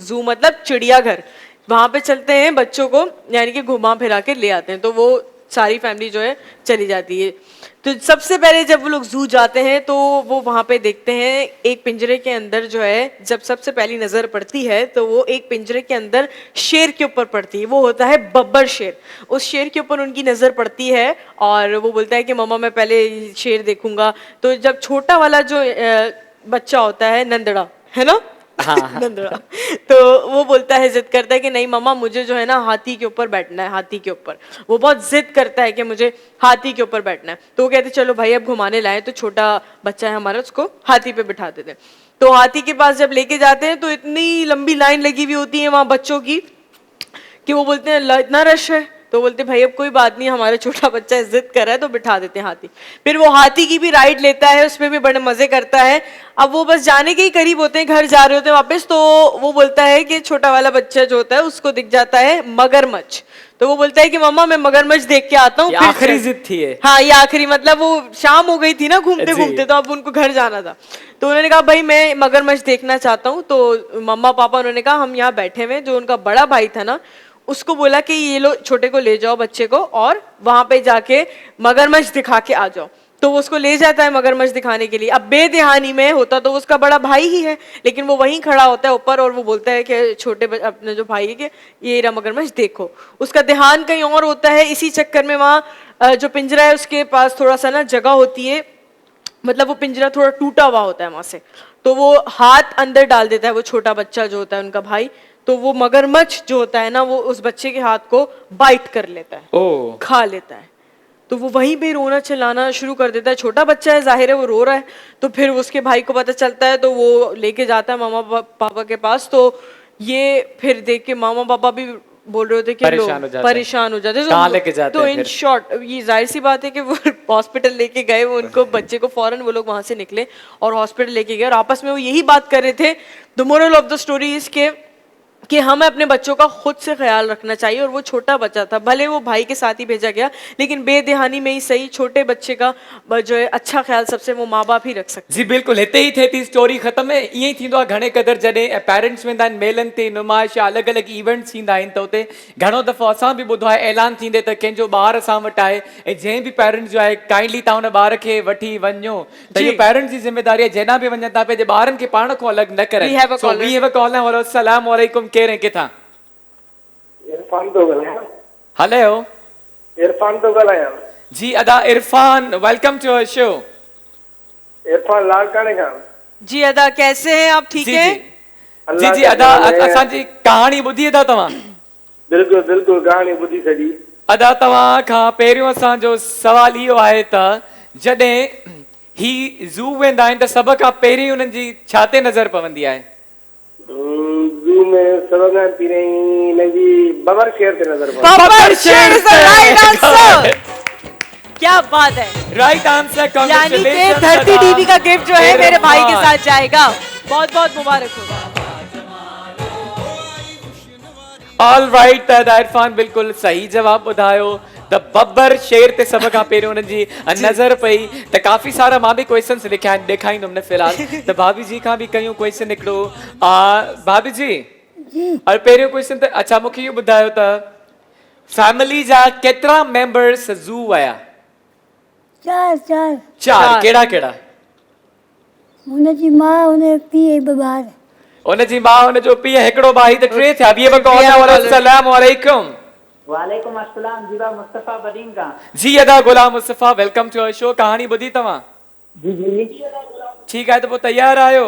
[SPEAKER 2] जू मतलब चिड़ियाघर, वहां पे चलते हैं, बच्चों को यानी कि घुमा फिरा के ले आते हैं। तो वो सारी फैमिली जो है चली जाती है। तो सबसे पहले जब वो लोग जू जाते हैं तो वो वहां पे देखते हैं एक पिंजरे के अंदर जो है, जब सबसे पहली नजर पड़ती है तो वो एक पिंजरे के अंदर शेर के ऊपर पड़ती है। वो होता है बब्बर शेर। उस शेर के ऊपर उनकी नजर पड़ती है और वो बोलता है कि मम्मा मैं पहले शेर देखूंगा। तो जब छोटा वाला जो बच्चा होता है, नंदड़ा है ना,
[SPEAKER 1] हाँ।
[SPEAKER 2] नंदड़ा, तो वो बोलता है, जिद करता है कि नहीं मम्मा मुझे जो है ना हाथी के ऊपर बैठना है, हाथी के ऊपर। वो बहुत जिद करता है कि मुझे हाथी के ऊपर बैठना है। तो वो कहते चलो भाई अब घुमाने लाए, तो छोटा बच्चा है हमारा, उसको हाथी पे बिठा देते हैं। तो हाथी के पास जब लेके जाते हैं तो इतनी लंबी लाइन लगी हुई होती है वहां बच्चों की कि वो बोलते हैं इतना रश है। तो बोलते भाई अब कोई बात नहीं, हमारा छोटा बच्चा जिद कर रहा है तो बिठा देते हैं हाथी। फिर वो हाथी की भी राइड लेता है, उसमें भी बड़े मजे करता है। अब वो बस जाने के ही करीब होते हैं, घर जा रहे होते हैं वापस, तो वो बोलता है कि छोटा वाला बच्चा जो होता है उसको दिख जाता है मगरमच्छ। तो वो बोलता है कि मम्मा मैं मगरमच्छ देख के आता हूँ।
[SPEAKER 1] आखिरी जिद थी है।
[SPEAKER 2] हाँ, ये आखिरी, मतलब वो शाम हो गई थी ना घूमते घूमते, तो अब उनको घर जाना था। तो उन्होंने कहा भाई मैं मगरमच्छ देखना चाहता हूँ। तो मम्मा पापा उन्होंने कहा हम यहाँ बैठे हुए। जो उनका बड़ा भाई था ना, उसको बोला कि ये लो छोटे को ले जाओ बच्चे को और वहां पे जाके मगरमच्छ दिखा के आ जाओ। तो वो उसको ले जाता है मगरमच्छ दिखाने के लिए। अब बेध्यानी में होता तो उसका बड़ा भाई ही है, लेकिन वो वहीं खड़ा होता है ऊपर और वो बोलता है कि छोटे अपने जो भाई है कि ये रहा मगरमच्छ देखो। उसका ध्यान कहीं और होता है। इसी चक्कर में वहाँ जो पिंजरा है उसके पास थोड़ा सा ना जगह होती है, मतलब वो पिंजरा थोड़ा टूटा हुआ होता है वहां से। तो वो हाथ अंदर डाल देता है, वो छोटा बच्चा जो होता है उनका भाई। तो वो मगरमच्छ जो होता है ना, वो उस बच्चे के हाथ को बाइट कर लेता है, खा लेता है। तो वो वहीं पे रोना चिल्लाना शुरू कर देता है। छोटा बच्चा है, जाहिर है वो रो रहा है। तो फिर उसके भाई को पता चलता है, तो वो लेके जाता है मामा पापा के पास। तो ये फिर देख के मामा पापा भी बोल रहे होते कि परेशान हो जाते। तो इन शॉर्ट ये जाहिर सी बात है कि वो हॉस्पिटल लेके गए, वो उनको बच्चे को फौरन वो लोग वहां से निकले और हॉस्पिटल लेके गए। और आपस में वो यही बात कर रहे थे, the moral of the story is कि हमें अपने बच्चों का खुद से ख्याल रखना चाहिए। और वो छोटा बच्चा था, भले वो भाई के साथ ही भेजा गया, लेकिन बेध्यानी में ही सही छोटे बच्चे का जो है अच्छा ख्याल सबसे वो माँ बाप ही रख सकते।
[SPEAKER 1] जी बिल्कुल, हिते ही थिए थी स्टोरी ख़त्म है। ईअं ई थींदो आहे घणे क़दुरु जॾहिं पेरेंट्स वेंदा आहिनि मेलनि ते, नुमाइश या अलॻि अलॻि इवेंट्स थींदा आहिनि, त उते घणो दफ़ो असां बि ॿुधो आहे ऐलान थींदे त कंहिंजो ॿार असां वटि आहे ऐं जंहिं बि पेरेंट्स जो आहे काइंडली तव्हां हुन ॿार खे वठी वञो। त इहो पेरेंट्स जी ज़िम्मेदारी आहे, जेॾा बि वञनि था पंहिंजे ॿारनि खे पाण खां अलॻि न करनि। अस्सलाम वालेकुम, केरु ऐं किथां?
[SPEAKER 4] इरफान तो ॻाल्हायां।
[SPEAKER 1] हेलो,
[SPEAKER 4] इरफान तो ॻाल्हायां।
[SPEAKER 1] जी अदा Irfan, welcome to our show.
[SPEAKER 4] Irfan लाड़काने खां।
[SPEAKER 2] जी अदा, कैसे हैं आप? ठीक है
[SPEAKER 1] जी जी अदा, असांजी कहानी ॿुधी अदा तव्हां?
[SPEAKER 4] बिल्कुल बिल्कुल, कहानी ॿुधी सॼी।
[SPEAKER 1] अदा तव्हां खां पहिरियों असांजो सवाल इहो आहे त जॾहिं ही ज़ू वेंदा आहिनि त सभ खां पहिरीं उन्हनि जी छा ते नज़र पवंदी आहे?
[SPEAKER 4] ज़ू में सब खां पहिरीं नजी बबर शेर ते नज़र पवंदी।
[SPEAKER 2] बबर शेर इज द राइट आंसर। क्या बात है,
[SPEAKER 1] राइट आंसर।
[SPEAKER 2] यानी कि धरती टीवी का गिफ्ट जो है मेरे भाई के साथ जाएगा। बहुत बहुत मुबारक हो।
[SPEAKER 1] ऑल राइट, इरफान बिल्कुल सही जवाब ॿुधायो। त बब्बर शेर ते सभ खां पहिरियों उन्हनि जी नज़र पई। त काफ़ी सारा मां बि क्वेश्चन्स लिखिया आहिनि, ॾेखारींदुमि न फ़िलहाल। त भाभी जी खां बि कयूं क्वेश्चन हिकिड़ो। भाभी जी, और पहिरियों क्वेश्चन त अच्छा मूंखे इहो ॿुधायो त फैमिली जा केतिरा मेंबर्स ज़ू आया?
[SPEAKER 3] चार चार
[SPEAKER 1] चार। केड़ा केड़ा?
[SPEAKER 3] हुनजी मां हुन पीउ ॿ ॿार
[SPEAKER 1] उनजी मां उन जो पीउ हिकिड़ो भाई त टे थिया। ॿिए कॉल अस्सलाम वालेकुम।
[SPEAKER 6] वालेकुम अस्सलाम जीवा मुस्तफा बदीन का
[SPEAKER 1] जी अदा Ghulam Mustafa, welcome to our show. कहानी ॿुधी तव्हां?
[SPEAKER 6] जी जी
[SPEAKER 1] ठीकु आहे, त पोइ तयार आहियो?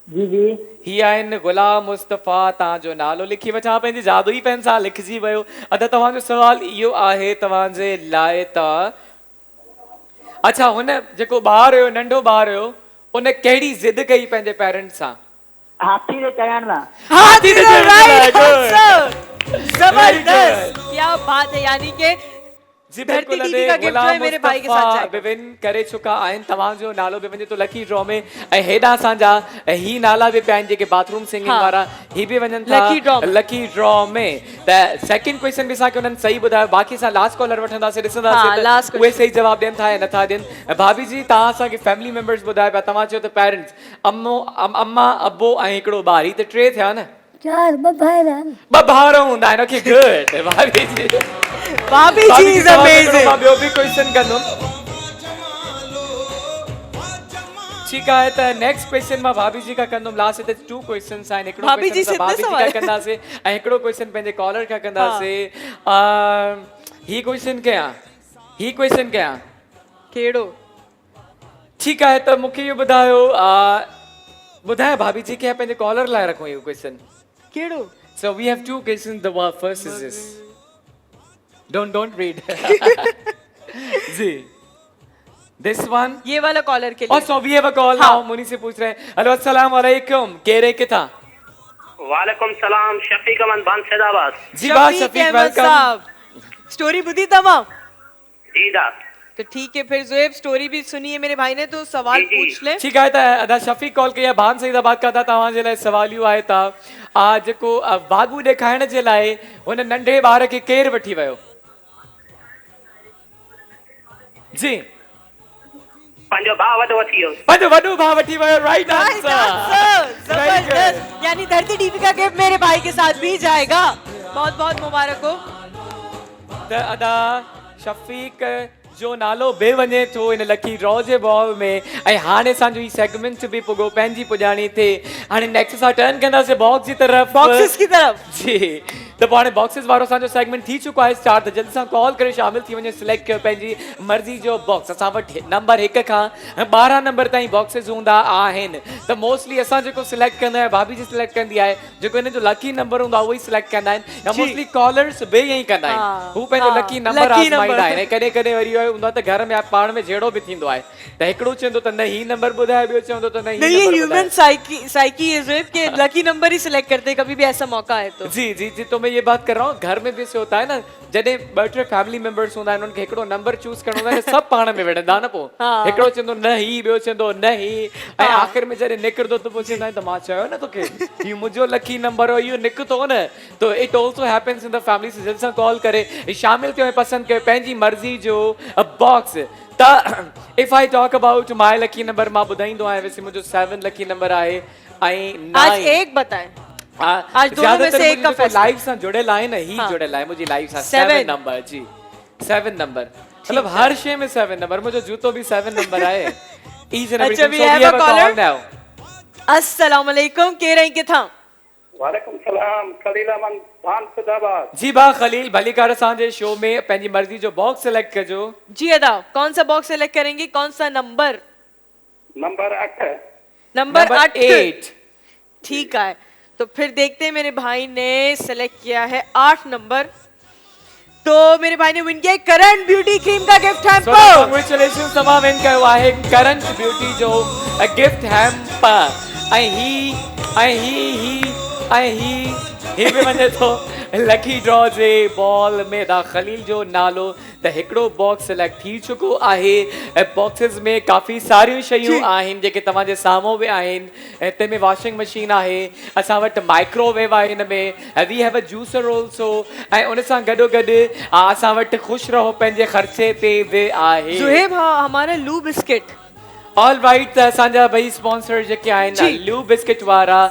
[SPEAKER 6] जी जी
[SPEAKER 1] ही आहिनि गुलाम मुस्तफा। तव्हांजो नालो लिखी वठां पंहिंजी जादुई पेन सां, लिखजी वियो। अदा तव्हांजो सवाल इहो आहे तव्हांजे लाइ त अच्छा, हुन जेको ॿारु हुयो, नंढो ॿारु हुयो, उन कहिड़ी ज़िद कई पंहिंजे पेरेंट्स सां?
[SPEAKER 6] हाथी रे चढ़ण लाइ।
[SPEAKER 1] हाथी ते चढ़ण लाइ।
[SPEAKER 2] जबरदस्त, क्या बात है। यानी कि
[SPEAKER 1] जी
[SPEAKER 2] धरती
[SPEAKER 1] बिल्कुल
[SPEAKER 2] दीदी का गिफ्ट जो है मेरे भाई के साथ जाएगा।
[SPEAKER 1] विन करे चुका आहिनि। तव्हांजो नालो बि वञे थो लकी ड्रॉ में। ऐं हेॾा असांजा ही नाला बि पिया आहिनि जेके बाथरूम सिंगिंग वारा, ही बि वञनि था लकी ड्रॉ में। त सेकंड क्वेश्चन बि असांखे उन्हनि सही ॿुधायो। बाक़ी असां लास्ट कॉलर वठंदासीं, ॾिसंदासीं उहे सही जवाब ॾियनि था या नथा ॾियनि। भाभी जी, तव्हां असांखे फैमिली मेंबर्स ॿुधायो पिया। तव्हां चयो त पेरेंट्स, अम्मा अबो ऐं हिकिड़ो ॿार, ही त टे थिया न?
[SPEAKER 3] चार ॿ भाइर आहिनि।
[SPEAKER 1] ॿ भाउर हूंदा आहिनि। ओके गुड भाभी जी।
[SPEAKER 2] भाभी जी इज अमेजिंग।
[SPEAKER 1] मां ॿियो बि क्वेश्चन कंदुमि। ठीकु आहे, त नेक्स्ट क्वेश्चन मां भाभी जी का कंदुमि। लास्ट ते 2 क्वेश्चंस आहिनि। हिकिड़ो
[SPEAKER 2] भाभी जी
[SPEAKER 1] क्वेश्चन भाभी जी
[SPEAKER 2] सवाल
[SPEAKER 1] का कंदासीं ऐं हिकिड़ो क्वेश्चन पंहिंजे कॉलर का कंदासीं। ही क्वेश्चन कयां? ही क्वेश्चन कयां?
[SPEAKER 2] केड़ो?
[SPEAKER 1] ठीकु आहे, त मूंखे इहो ॿुधायो, ॿुधायो भाभी जी खे पंहिंजे कॉलर लाइ रखूं इहो question?
[SPEAKER 2] केड़ो?
[SPEAKER 1] So we have 2 questions. The first is this. Don't read. जी, this one.
[SPEAKER 2] ये वाला कॉलर के लिए।
[SPEAKER 1] Oh, so we have a call now. मुनी से पूछ रहे हैं। हेलो अस्सलाम वालेकुम, कह रहे किथा?
[SPEAKER 7] वालेकुम सलाम, शफीक अहमद बान सैदाबाद।
[SPEAKER 1] जी बा शफीक, वेलकम।
[SPEAKER 2] स्टोरी बुद्धि तमाम।
[SPEAKER 7] जी दा।
[SPEAKER 2] तो ठीक है, फिर ज़ुएब स्टोरी भी सुनी है मेरे भाई ने, तो सवाल पूछ ले।
[SPEAKER 1] ठीक है, त अदा शफीक कॉल कया भान सईदाबाद का था। तव्हांजे लाइ सवाल इहो आहे त जेको वागू ॾेखाइण जे लाइ हुन नंढे ॿार खे केरु वठी वियो? जी,
[SPEAKER 7] पंहिंजो भाउ वॾो वठी वियो।
[SPEAKER 1] पंहिंजो वॾो भाउ वठी वियो। Right answer.
[SPEAKER 2] जबरदस्त। यानी धरती टीवी का गिफ्ट मेरे भाई के साथ भी जाएगा। बहुत बहुत मुबारक हो।
[SPEAKER 1] त अदा शफीक जो नालो बि वञे थो इन लकी ड्रॉ जे बॉल में। ऐं हाणे असांजो ही सेगमेंट बि पुॻो पंहिंजी पुॼाणी ते। हाणे नेक्स्ट असां टर्न कंदासीं बॉक्स जी तरफ़,
[SPEAKER 2] बॉक्सेस की तरफ।
[SPEAKER 1] जी, त पोइ हाणे बॉक्सेस वारो असांजो सेगमेंट थी चुको आहे स्टार्ट। त जल्दी सां कॉल करे शामिल थी वञे, सिलेक्ट कयो पंहिंजी मर्ज़ी जो बॉक्स। असां वटि नंबर 1 खां 12 नंबर ताईं बॉक्सेस हूंदा आहिनि। त मोस्टली असां जेको सिलेक्ट कंदा आहियूं, भाभी जी सिलेक्ट कंदी आहे, जेको हिन जो लकी नंबर हूंदो आहे उहो ई सिलेक्ट कंदा आहिनि। या मोस्टली कॉलर्स बि ईअं ई कंदा आहिनि, हू पंहिंजो लकी नंबर आज़माईंदा आहिनि। कॾहिं कॾहिं वरी हूंदो आहे त घर में पाण में जहिड़ो बि थींदो आहे, त हिकिड़ो चवंदो त न ही नंबर ॿुधाए, ॿियो चवंदो त न
[SPEAKER 2] ये ह्यूमन साइकी है ज़ुएब के लकी नंबर ही सिलेक्ट करते, कभी भी ऐसा मौका है तो।
[SPEAKER 1] जी जी जी, तो मैं ये बात कर रहा हूँ, घर में भी ऐसे होता है ना, जॾहिं 2-3 फैमिली मेंबर्स हूंदा आहिनि, उनखे हिकिड़ो नंबर चूज़ करणो हूंदा आहे, सभु पाण में विढ़ंदा न पोइ। हिकिड़ो चवंदो न ही, ॿियो चवंदो न ही, ऐं आख़िर में जॾहिं निकिरंदो त पोइ चवंदा आहिनि त मां चयो न तोखे हीउ मुंहिंजो लकी नंबर हो, इहो निकितो न। तो it also happens in the family. से जल्दी सां कॉल करे शामिल थियो ऐं पसंदि कयो पंहिंजी मर्ज़ी जो बॉक्स। त if I talk about my lucky number, मां ॿुधाईंदो आहियां, वैसे मुंहिंजो 7 लकी नंबर आहे ऐं 9।
[SPEAKER 2] आज एक बताएं। आज दोनों में से एक का फैसला।
[SPEAKER 1] लाइफ सां जुड़ियल आहे न, ही जुड़ियल आहे मुंहिंजी लाइफ सां। 7 नंबर जी, 7 नंबर, मतलब हर शइ में 7 नंबर। मुंहिंजो जूतो भी 7 नंबर आहे। Each and everything. So we have a call now.
[SPEAKER 2] अस्सलाम वालेकुम, के रही किथा?
[SPEAKER 4] वालेकुम सलाम, खलील अहमद भान सैदाबाद।
[SPEAKER 1] जी बा खलील, भली कार असांजे शो में पंहिंजी मर्ज़ी जो बॉक्स सिलेक्ट कजो।
[SPEAKER 2] जी अदा, कौन सा बॉक्स सिलेक्ट करेंगे, कौन सा नंबर?
[SPEAKER 4] नंबर 8।
[SPEAKER 2] नंबर 8। ठीक है, तो फिर देखते हैं। मेरे भाई ने सिलेक्ट किया है 8 नंबर, तो मेरे भाई ने विन किया करंट ब्यूटी क्रीम का गिफ्ट हैम्पर।
[SPEAKER 1] कांग्रेचुलेशंस, तमाम विन कयो आहे करंट ब्यूटी जो गिफ्ट हैम्पर। ऐं ही बि वञे थो लकी ड्रॉ जे बॉल में। दा खलील जो नालो त हिकिड़ो बॉक्स सिलेक्ट थी चुको आहे। ऐं बॉक्सिस में काफ़ी सारियूं शयूं आहिनि जेके तव्हांजे साम्हूं बि आहिनि। ऐं तंहिंमें वॉशिंग मशीन आहे, असां वटि माइक्रोवेव आहे हिन में, we have a juicer also. ऐं उन सां गॾोगॾु असां वटि ख़ुशि रहो पंहिंजे ख़र्चे ते बि आहे।
[SPEAKER 2] ज़ुएब, हाँ, हमारा लू बिस्किट।
[SPEAKER 1] ऑल राइट, त असांजा ॿई स्पॉन्सर जेके आहिनि लू बिस्किट वारा,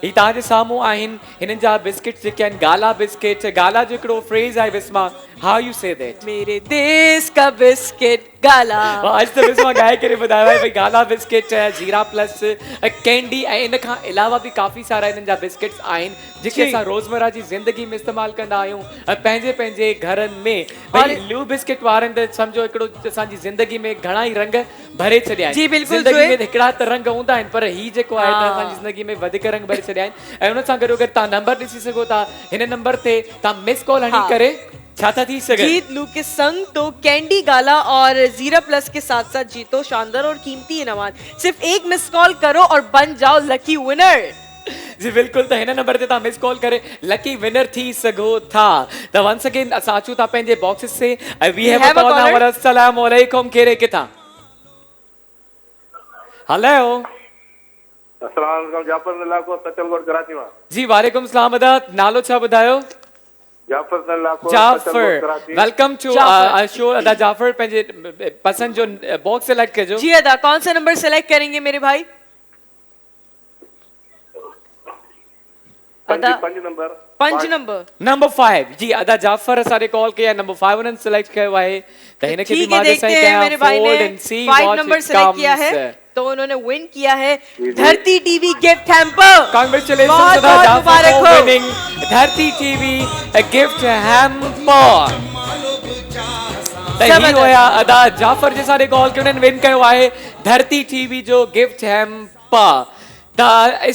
[SPEAKER 1] ही तव्हांजे साम्हूं आहिनि हिननि जा बिस्किट्स जेके आहिनि गाला बिस्किट गाला जो हिकिड़ो फ्रेज़ आहे Bisma how you say that
[SPEAKER 2] मेरे देश का बिस्किट गाला
[SPEAKER 1] आज त बिस्मा ॻाए करे ॿुधायो आहे भई गाला बिस्किट जीरा प्लस कैंडी ऐं इन खां अलावा बि काफ़ी सारा हिननि जा बिस्किट्स आहिनि जेके असां रोज़मर्रा जी ज़िंदगी में इस्तेमालु कंदा आहियूं पंहिंजे पंहिंजे घरनि में भई ल्यू बिस्किट वारनि त सम्झो हिकिड़ो असांजी ज़िंदगी में घणा ई रंग भरे छॾिया आहिनि
[SPEAKER 2] जी बिल्कुलु
[SPEAKER 1] ज़िंदगी में हिकिड़ा त रंग हूंदा आहिनि पर ही जेको आहे त असांजी ज़िंदगी में वधीक रंग भरे छॾिया आहिनि ऐं उन सां गॾो गॾु तव्हां नंबर ॾिसी सघो था हिन नंबर ते तव्हां मिस कॉल हणी करे छा था थी सघे
[SPEAKER 2] जीत लू के संग तो कैंडी गाला और जीरा प्लस के साथ साथ जीतो शानदार और कीमती इनाम सिर्फ एक मिस कॉल करो और बन जाओ लकी विनर
[SPEAKER 1] जी बिल्कुल त हिन नंबर ते तव्हां मिस कॉल करे लकी विनर थी सघो था त वंस अगेन असां अचूं था पंहिंजे बॉक्सेस से we have a call now अस्सलाम वालेकुम केरे किथां हेलो
[SPEAKER 8] अस्सलाम वालेकुम जाफर इलाको सचलगढ़ कराची मां
[SPEAKER 1] जी वालेकुम सलाम अदा नालो छा ॿुधायो
[SPEAKER 8] जाफर इलाको
[SPEAKER 1] जाफर वेलकम टू शो अदा जाफर पंहिंजे पसंद जो बॉक्स सिलेक्ट कजो
[SPEAKER 2] जी अदा कौन सा नंबर सेलेक्ट करेंगे मेरे भाई अदा पंज नंबर
[SPEAKER 1] नंबर 5 जी अदा जाफर असांखे कॉल कया नंबर 5 उन्हनि सिलेक्ट कयो आहे त हिनखे बि मां
[SPEAKER 2] देखते हैं मेरे भाई ने 5 नंबर सेलेक्ट किया है तो उन्होंने विन किया है Dharti TV gift hamper
[SPEAKER 1] congratulations अदा जाफर फॉर विनिंग धरती टीवी गिफ्ट हैम्पर त ही होया अदा जाफर जे सारे कॉल के उन्हनि विन कयो आहे धरती टीवी जो gift hamper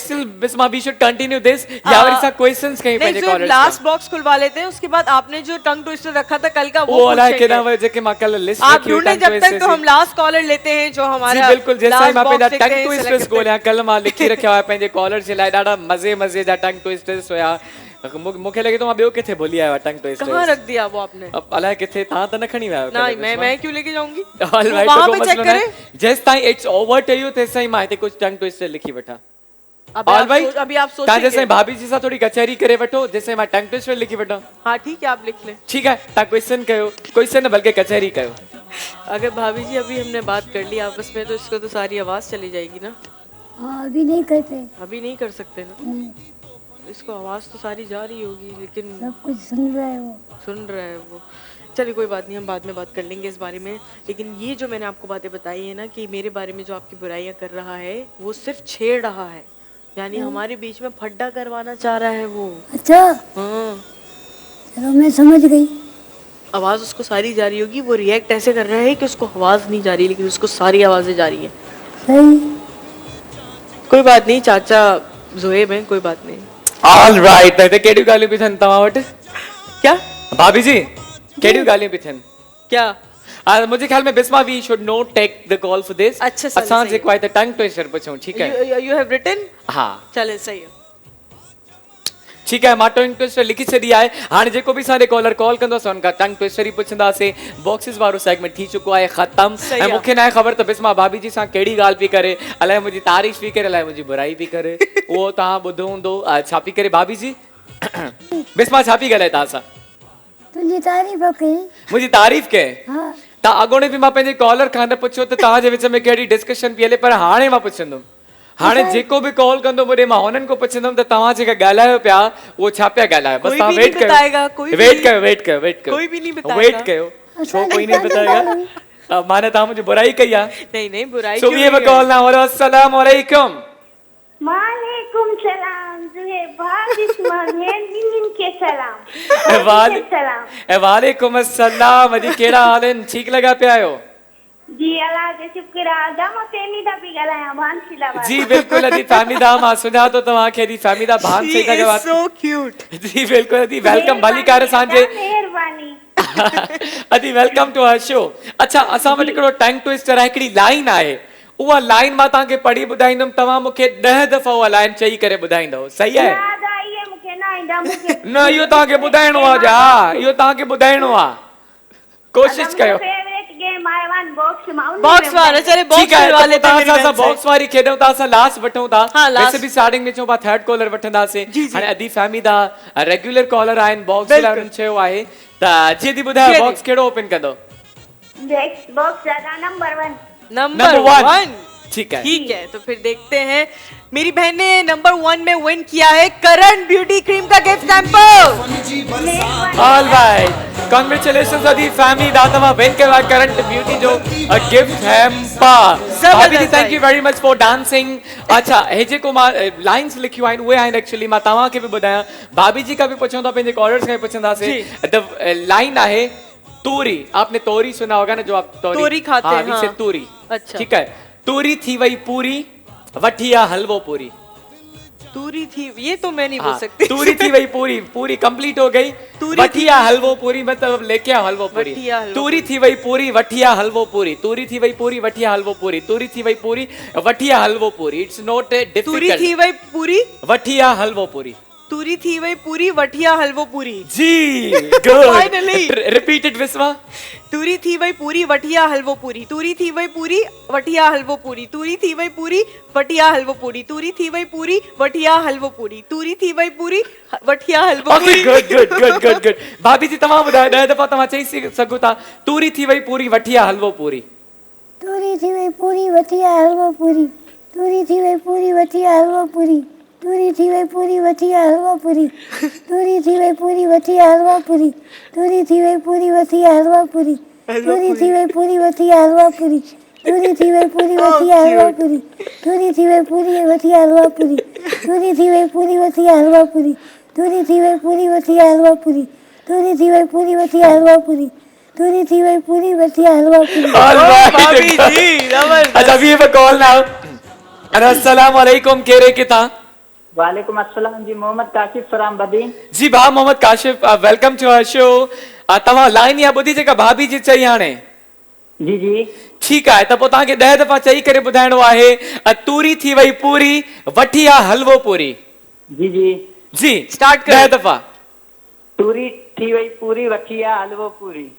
[SPEAKER 1] still Bisma we should continue this या वरी सा क्वेश्चंस कहीं पे
[SPEAKER 2] जो लास्ट बॉक्स खुलवा लेते हैं उसके बाद आपने जो टंग ट्विस्टर रखा था कल का वो
[SPEAKER 1] वाला के ना वजह के माकल लिस्ट
[SPEAKER 2] आप ढूंढे जब तक तो हम लास्ट कॉलर लेते हैं जो हमारा
[SPEAKER 1] जी बिल्कुल जैसे मां पे टंग ट्विस्टर्स गोलियां कल मां लिखी रखया है पंहिंजे कॉलर जे लाइ ॾाढा मजे जा टंग ट्विस्टर्स हुया मूंखे लगे तो मां ॿियो किथे भुली आयो टंग ट्विस्टर
[SPEAKER 2] कहां रख दिया वो आपने
[SPEAKER 1] अब अलाए किथे ता त न खणी आयो
[SPEAKER 2] नहीं मैं क्यों लेके जाऊंगी
[SPEAKER 1] वहां पे चेक करें जस्ट ताई इट्स ओवर टू यू ते सही मां ते कुछ टंग ट्विस्टर लिखी वठा
[SPEAKER 2] अभी आप सोचिए
[SPEAKER 1] जैसे भाभी जी सा थोड़ी कचहरी करे वठो जैसे मैं टंग ट्विस्टर लिखी वठा
[SPEAKER 2] हां ठीक है आप लिख ले
[SPEAKER 1] ठीक है ता क्वेश्चन कयो क्वेश्चन बल्कि कचहरी कयो
[SPEAKER 2] अगर भाभी जी अभी हमने बात कर ली आपस में तो इसको तो सारी आवाज चली जाएगी ना
[SPEAKER 3] अभी नहीं करते
[SPEAKER 2] अभी नहीं कर सकते ना इसको आवाज तो सारी जा रही होगी लेकिन
[SPEAKER 3] सब कुछ सुन रहा है वो
[SPEAKER 2] चलिए कोई बात नहीं हम बाद में बात कर लेंगे इस बारे में लेकिन ये जो मैंने आपको बातें बताई है ना कि मेरे बारे में जो आपकी बुराइयां कर रहा है वो सिर्फ छेड़ रहा है यानी हमारे बीच में फड्डा करवाना चाह रहा है वो
[SPEAKER 3] अच्छा
[SPEAKER 2] हाँ
[SPEAKER 3] चलो मैं समझ गई
[SPEAKER 2] आवाज उसको सारी जा रही होगी वो रिएक्ट ऐसे कर रहा है कि उसको आवाज नहीं जा रही लेकिन उसको सारी आवाजें जा रही है
[SPEAKER 3] सही
[SPEAKER 2] कोई बात नहीं चाचा जोएब हैं कोई बात नहीं
[SPEAKER 1] ऑलराइट त केडी गालियूं बि थन तव्हां वटि
[SPEAKER 2] क्या
[SPEAKER 1] भाभी जी केडी गालियूं बि थन
[SPEAKER 2] क्या
[SPEAKER 1] मुझे ख्याल में Bisma we should not take the call for this
[SPEAKER 2] अच्छा सही
[SPEAKER 1] असां जेको आहे त टंग ट्विस्टर पुछूं ठीक है
[SPEAKER 2] यू हैव रिटन
[SPEAKER 1] हां
[SPEAKER 2] चले सही है
[SPEAKER 1] ठीक है मां टंग ट्विस्टर लिखी छॾी आहे हाणे जेको बि असांजे कॉलर कॉल कंदो असां उनखां टंग ट्विस्टर ई पुछंदासीं बॉक्सिस वारो सेगमेंट थी चुको आहे ख़तम ऐं मूंखे न आहे ख़बर त बिस्मा भाभी जी सां कहिड़ी ॻाल्हि पई करे अलाए मुंहिंजी तारीफ़ पई करे अलाए मुंहिंजी बुराई पई करे उहो तव्हां ॿुधो हूंदो छा पई करे भाभी जी बिस्मा छा पई ॻाल्हाए तव्हां सां
[SPEAKER 3] तुझी तारीफ कई
[SPEAKER 1] मुंहिंजी तारीफ़ कए
[SPEAKER 3] हाँ
[SPEAKER 1] तव्हां अॻोणे बि मां पंहिंजे कॉलर खां न पुछियो त तव्हांजे विच में कहिड़ी डिस्कशन पई हले पर हाणे मां पुछंदुमि हाणे जेको बि कॉल कंदो मुंहिंजे मां हुननि को पुछंदुमि त तव्हां जेका ॻाल्हायो पिया उहो छा पिया ॻाल्हायो बसि तव्हां वेट कयो
[SPEAKER 2] कोई भी नहीं बताएगा
[SPEAKER 1] वेट कयो छो कोई नहीं बताएगा माने तव्हां मुंहिंजी बुराई कई आहे
[SPEAKER 2] नहीं बुराई
[SPEAKER 1] so we have a call now अस्सलाम वालेकुम
[SPEAKER 5] वालेकुम सलाम जुहेब बिस्मा भेन के सलाम
[SPEAKER 1] वालेकुम अस्सलाम अजी केड़ा हाल है ठीक लगा पे आयो
[SPEAKER 5] जी अल्लाह के शुक्र आदा मा फैमिदा भी गलाया भानसीला
[SPEAKER 1] जी बिल्कुल अदी फैमिदा मा सुना तो तवा के दी फैमिदा भान से का बात
[SPEAKER 2] सो क्यूट
[SPEAKER 1] जी बिल्कुल अदी वेलकम भलीकार सांजे
[SPEAKER 5] मेहरबानी
[SPEAKER 1] अदी वेलकम टू आवर शो अच्छा असा वट एकड़ो टंग ट्विस्टर है एकड़ी लाइन आए उहा लाइन मां तां के पढ़ी बुधाइंदम तवा मुखे 10 दफा उहा लाइन चई करे बुधाइंदो सही है
[SPEAKER 5] याद आई है मुखे ना इंदा मुखे
[SPEAKER 1] न यो तां के बुधाइणो आ जा यो तां के बुधाइणो आ कोशिश कयो
[SPEAKER 5] favourite game I one
[SPEAKER 2] box वाला चले बॉक्स वाले
[SPEAKER 1] तां बॉक्स वारी खेडो ता सा लास्ट वठो ता वैसे भी स्टार्टिंग में चो बा थर्ड कॉलर वठंदा से हाने अदी फैमिली दा रेगुलर कॉलर आइन बॉक्स वाला उन छयो आहे ता जे दी बुधायो बॉक्स केड़ो ओपन कंदो
[SPEAKER 5] बॉक्स ज्यादा नंबर 1
[SPEAKER 2] नंबर 1
[SPEAKER 1] ठीक है।
[SPEAKER 2] ठीक है, तो फिर देखते हैं। मेरी बहन ने नंबर 1 में विन किया है करण ब्यूटी क्रीम का gift sample.
[SPEAKER 1] All right, congratulations to the family दातवा विन के बाद करंट ब्यूटी जो गिफ्ट हैम्पर। भाभी जी thank you very much for dancing. अच्छा हे जेको मां लाइंस लिखियो आइन उहे आइन एक्चुअली मां तव्हां खे भी बुधाया, भाभी जी का भी पुछो था, पंहिंजे कॉलर्स खे पुछंदासे। द लाइन आहे तूरी, आपने तोरी सुना होगा ना, जो आप
[SPEAKER 2] तोरी खाते हैं,
[SPEAKER 1] हाँ, तूरी।
[SPEAKER 2] अच्छा,
[SPEAKER 1] ठीक है, तूरी थी वही पूरी, वठिया हलवो पूरी।
[SPEAKER 2] तूरी थी, ये तो मैं नहीं
[SPEAKER 1] हाँ,
[SPEAKER 2] बोल सकती।
[SPEAKER 1] तूरी थी वही पूरी, पूरी कंप्लीट हो गई। वठिया हलवो पूरी मतलब लेके आओ हलवो पूरी। तूरी थी वही पूरी, वठिया हलवो पूरी। तूरी थी वही पूरी, वठिया हलवो पूरी। तूरी थी वही पूरी, वठिया हलवो पूरी। It's not difficult.
[SPEAKER 2] तूरी थी वही पूरी,
[SPEAKER 1] वठिया हलवो पूरी।
[SPEAKER 2] तूरी थी वही पूरी, वठिया हलवो पूरी।
[SPEAKER 1] जी गुड,
[SPEAKER 2] फाइनली
[SPEAKER 1] रिपीट इट विस्वा।
[SPEAKER 2] तूरी थी वही पूरी, वठिया हलवो पूरी। तूरी थी वही पूरी, वठिया हलवो पूरी। तूरी थी वही पूरी, वठिया हलवो पूरी। तूरी थी वही पूरी, वठिया हलवो पूरी। तूरी थी वही पूरी, वठिया हलवो पूरी।
[SPEAKER 1] Good good good good good. भाभी जी तमाम बुधायो, 10 दफा तमा चई सघो था। तूरी थी वही पूरी, वठिया हलवो पूरी।
[SPEAKER 3] तूरी थी वही पूरी, वठिया हलवो पूरी। तूरी थी वही पूरी, वठिया हलवो पूरी। तूरी थी वही पूरी, वठिया हलवो पूरी। तूरी थी वही पूरी, वठिया हलवो पूरी। तूरी थी वही पूरी, वठिया हलवो पूरी। तूरी थी वही पूरी, वठिया हलवो पूरी। तूरी थी वही पूरी, वठिया हलवो पूरी। तूरी थी वही पूरी, वठिया हलवो पूरी। तूरी थी वही पूरी, वठिया हलवो पूरी। तूरी थी वही पूरी, वठिया हलवो पूरी। तूरी थी वही पूरी, वठिया हलवो पूरी। तूरी थी वही पूरी, वठिया हलवो पूरी।
[SPEAKER 2] भाभी जी जबरदस्त।
[SPEAKER 1] अच्छा we have a call now. अस्सलाम वालेकुम, केरे के था?
[SPEAKER 10] वालेकुम अस्सलाम जी, मोहम्मद काशिफ फराम बदीन।
[SPEAKER 1] जी भा Mohammad Kashif, welcome to our show. तव्हां लाइन या ॿुधी जेका भाभी जी चई हाणे?
[SPEAKER 10] जी जी
[SPEAKER 1] ठीक है, तो तव्हांखे 10 दफ़ा चई करे ॿुधाइणो आहे, तूरी थी वई पूरी, वठिया हलवो पूरी।
[SPEAKER 10] जी जी
[SPEAKER 1] जी
[SPEAKER 2] स्टार्ट कर।
[SPEAKER 1] 10 दफ़ा।
[SPEAKER 10] तूरी थी वही पूरी, वठिया हलवो पूरी।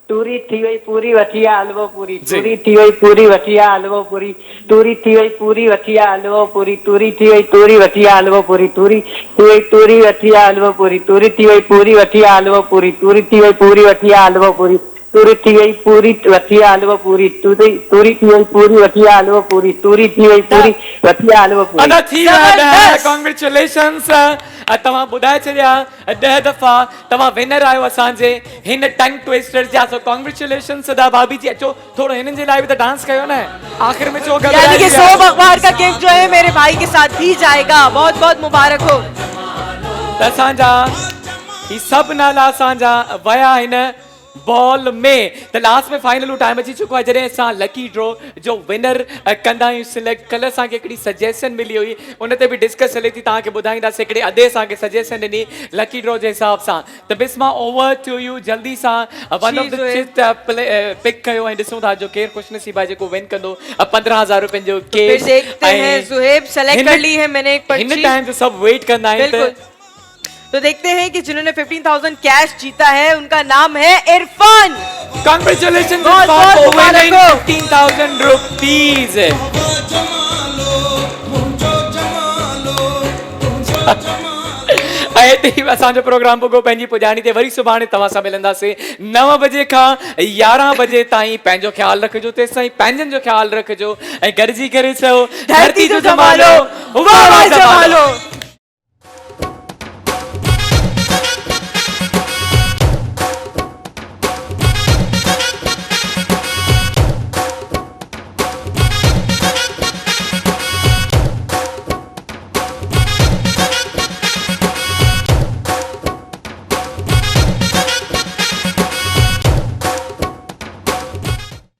[SPEAKER 10] तूरी थी वही पूरी, वठिया हलवो पूरी। तूरी थी वही पूरी, वठिया हलवो पूरी। तूरी थी वही पूरी, वठिया हलवो पूरी। तूरी थी वही पूरी, वठिया हलवो पूरी। तूरी थी वही पूरी, वठिया हलवो पूरी। तूरी थी वही पूरी, वठिया हलवो पूरी। तूरी थी वही पूरी, वठिया हलवो पूरी। तूरी थी वही पूरी, वठिया हलवो पूरी। तूरी थी वही पूरी, वठिया हलवो पूरी। तूरी थी वही पूरी, वठिया हलवो पूरी।
[SPEAKER 1] अदा थी विया, कांग्रेचुलेशंस। तव्हां ॿुधाए छॾिया 10 दफ़ा, तव्हां विनर आहियो असांजे हिन टंग ट्विस्टर जा। सो कांग्रेचुलेशंस अदा। भाभी जी अचो थोड़ो हिननि जे लाइ बि त डांस कयो न आखिर में। चो
[SPEAKER 2] यानी कि 100 अखबार का गिफ्ट जो है मेरे भाई के साथ भी जाएगा। बहुत बहुत मुबारक हो।
[SPEAKER 1] असांजा ही सब नाला असांजा वया हिन बॉल में। त लास्ट में फाइनल टाइम अची चुको आहे जॾहिं असां लकी ड्रॉ जो विनर कंदा आहियूं सिलेक्ट। कल्ह असांखे हिकिड़ी सजेशन मिली हुई, उन ते बि डिस्कस हले थी, तव्हांखे ॿुधाईंदासीं। हिकिड़े अधे असांखे सजेशन ॾिनी लकी ड्रॉ जे हिसाब सां। त बिस्मा ओवर टू यू, जल्दी सां one of the chit pick कयो ऐं ॾिसूं था जो केरु खुशनसीब आहे जेको विन कंदो 15,000 रुपयनि जो केस।
[SPEAKER 2] देखते हैं, जुहेब सेलेक्ट कर ली है मैंने एक पर्ची।
[SPEAKER 1] हिन टाइम सब वेट कंदा आहिनि।
[SPEAKER 2] तो देखते हैं कि जिन्होंने 15,000 कैश जीता है उनका नाम है इरफान।
[SPEAKER 1] Congratulations
[SPEAKER 2] बहुत
[SPEAKER 1] Irfan for
[SPEAKER 2] मुबारक
[SPEAKER 1] winning
[SPEAKER 2] हो।
[SPEAKER 1] 15,000 rupees. असांजो प्रोग्राम पोइ पंहिंजी पुॼाणी ते वरी सुभाणे तव्हां सां मिलंदासीं 9 बजे खां 11 बजे ताईं। पंहिंजो ख़्यालु रखिजो, तेसिताईं पंहिंजनि जो ख़्यालु रखिजो ऐं गॾिजी करे चओ धरती जो जमालो वाह वाह जमालो।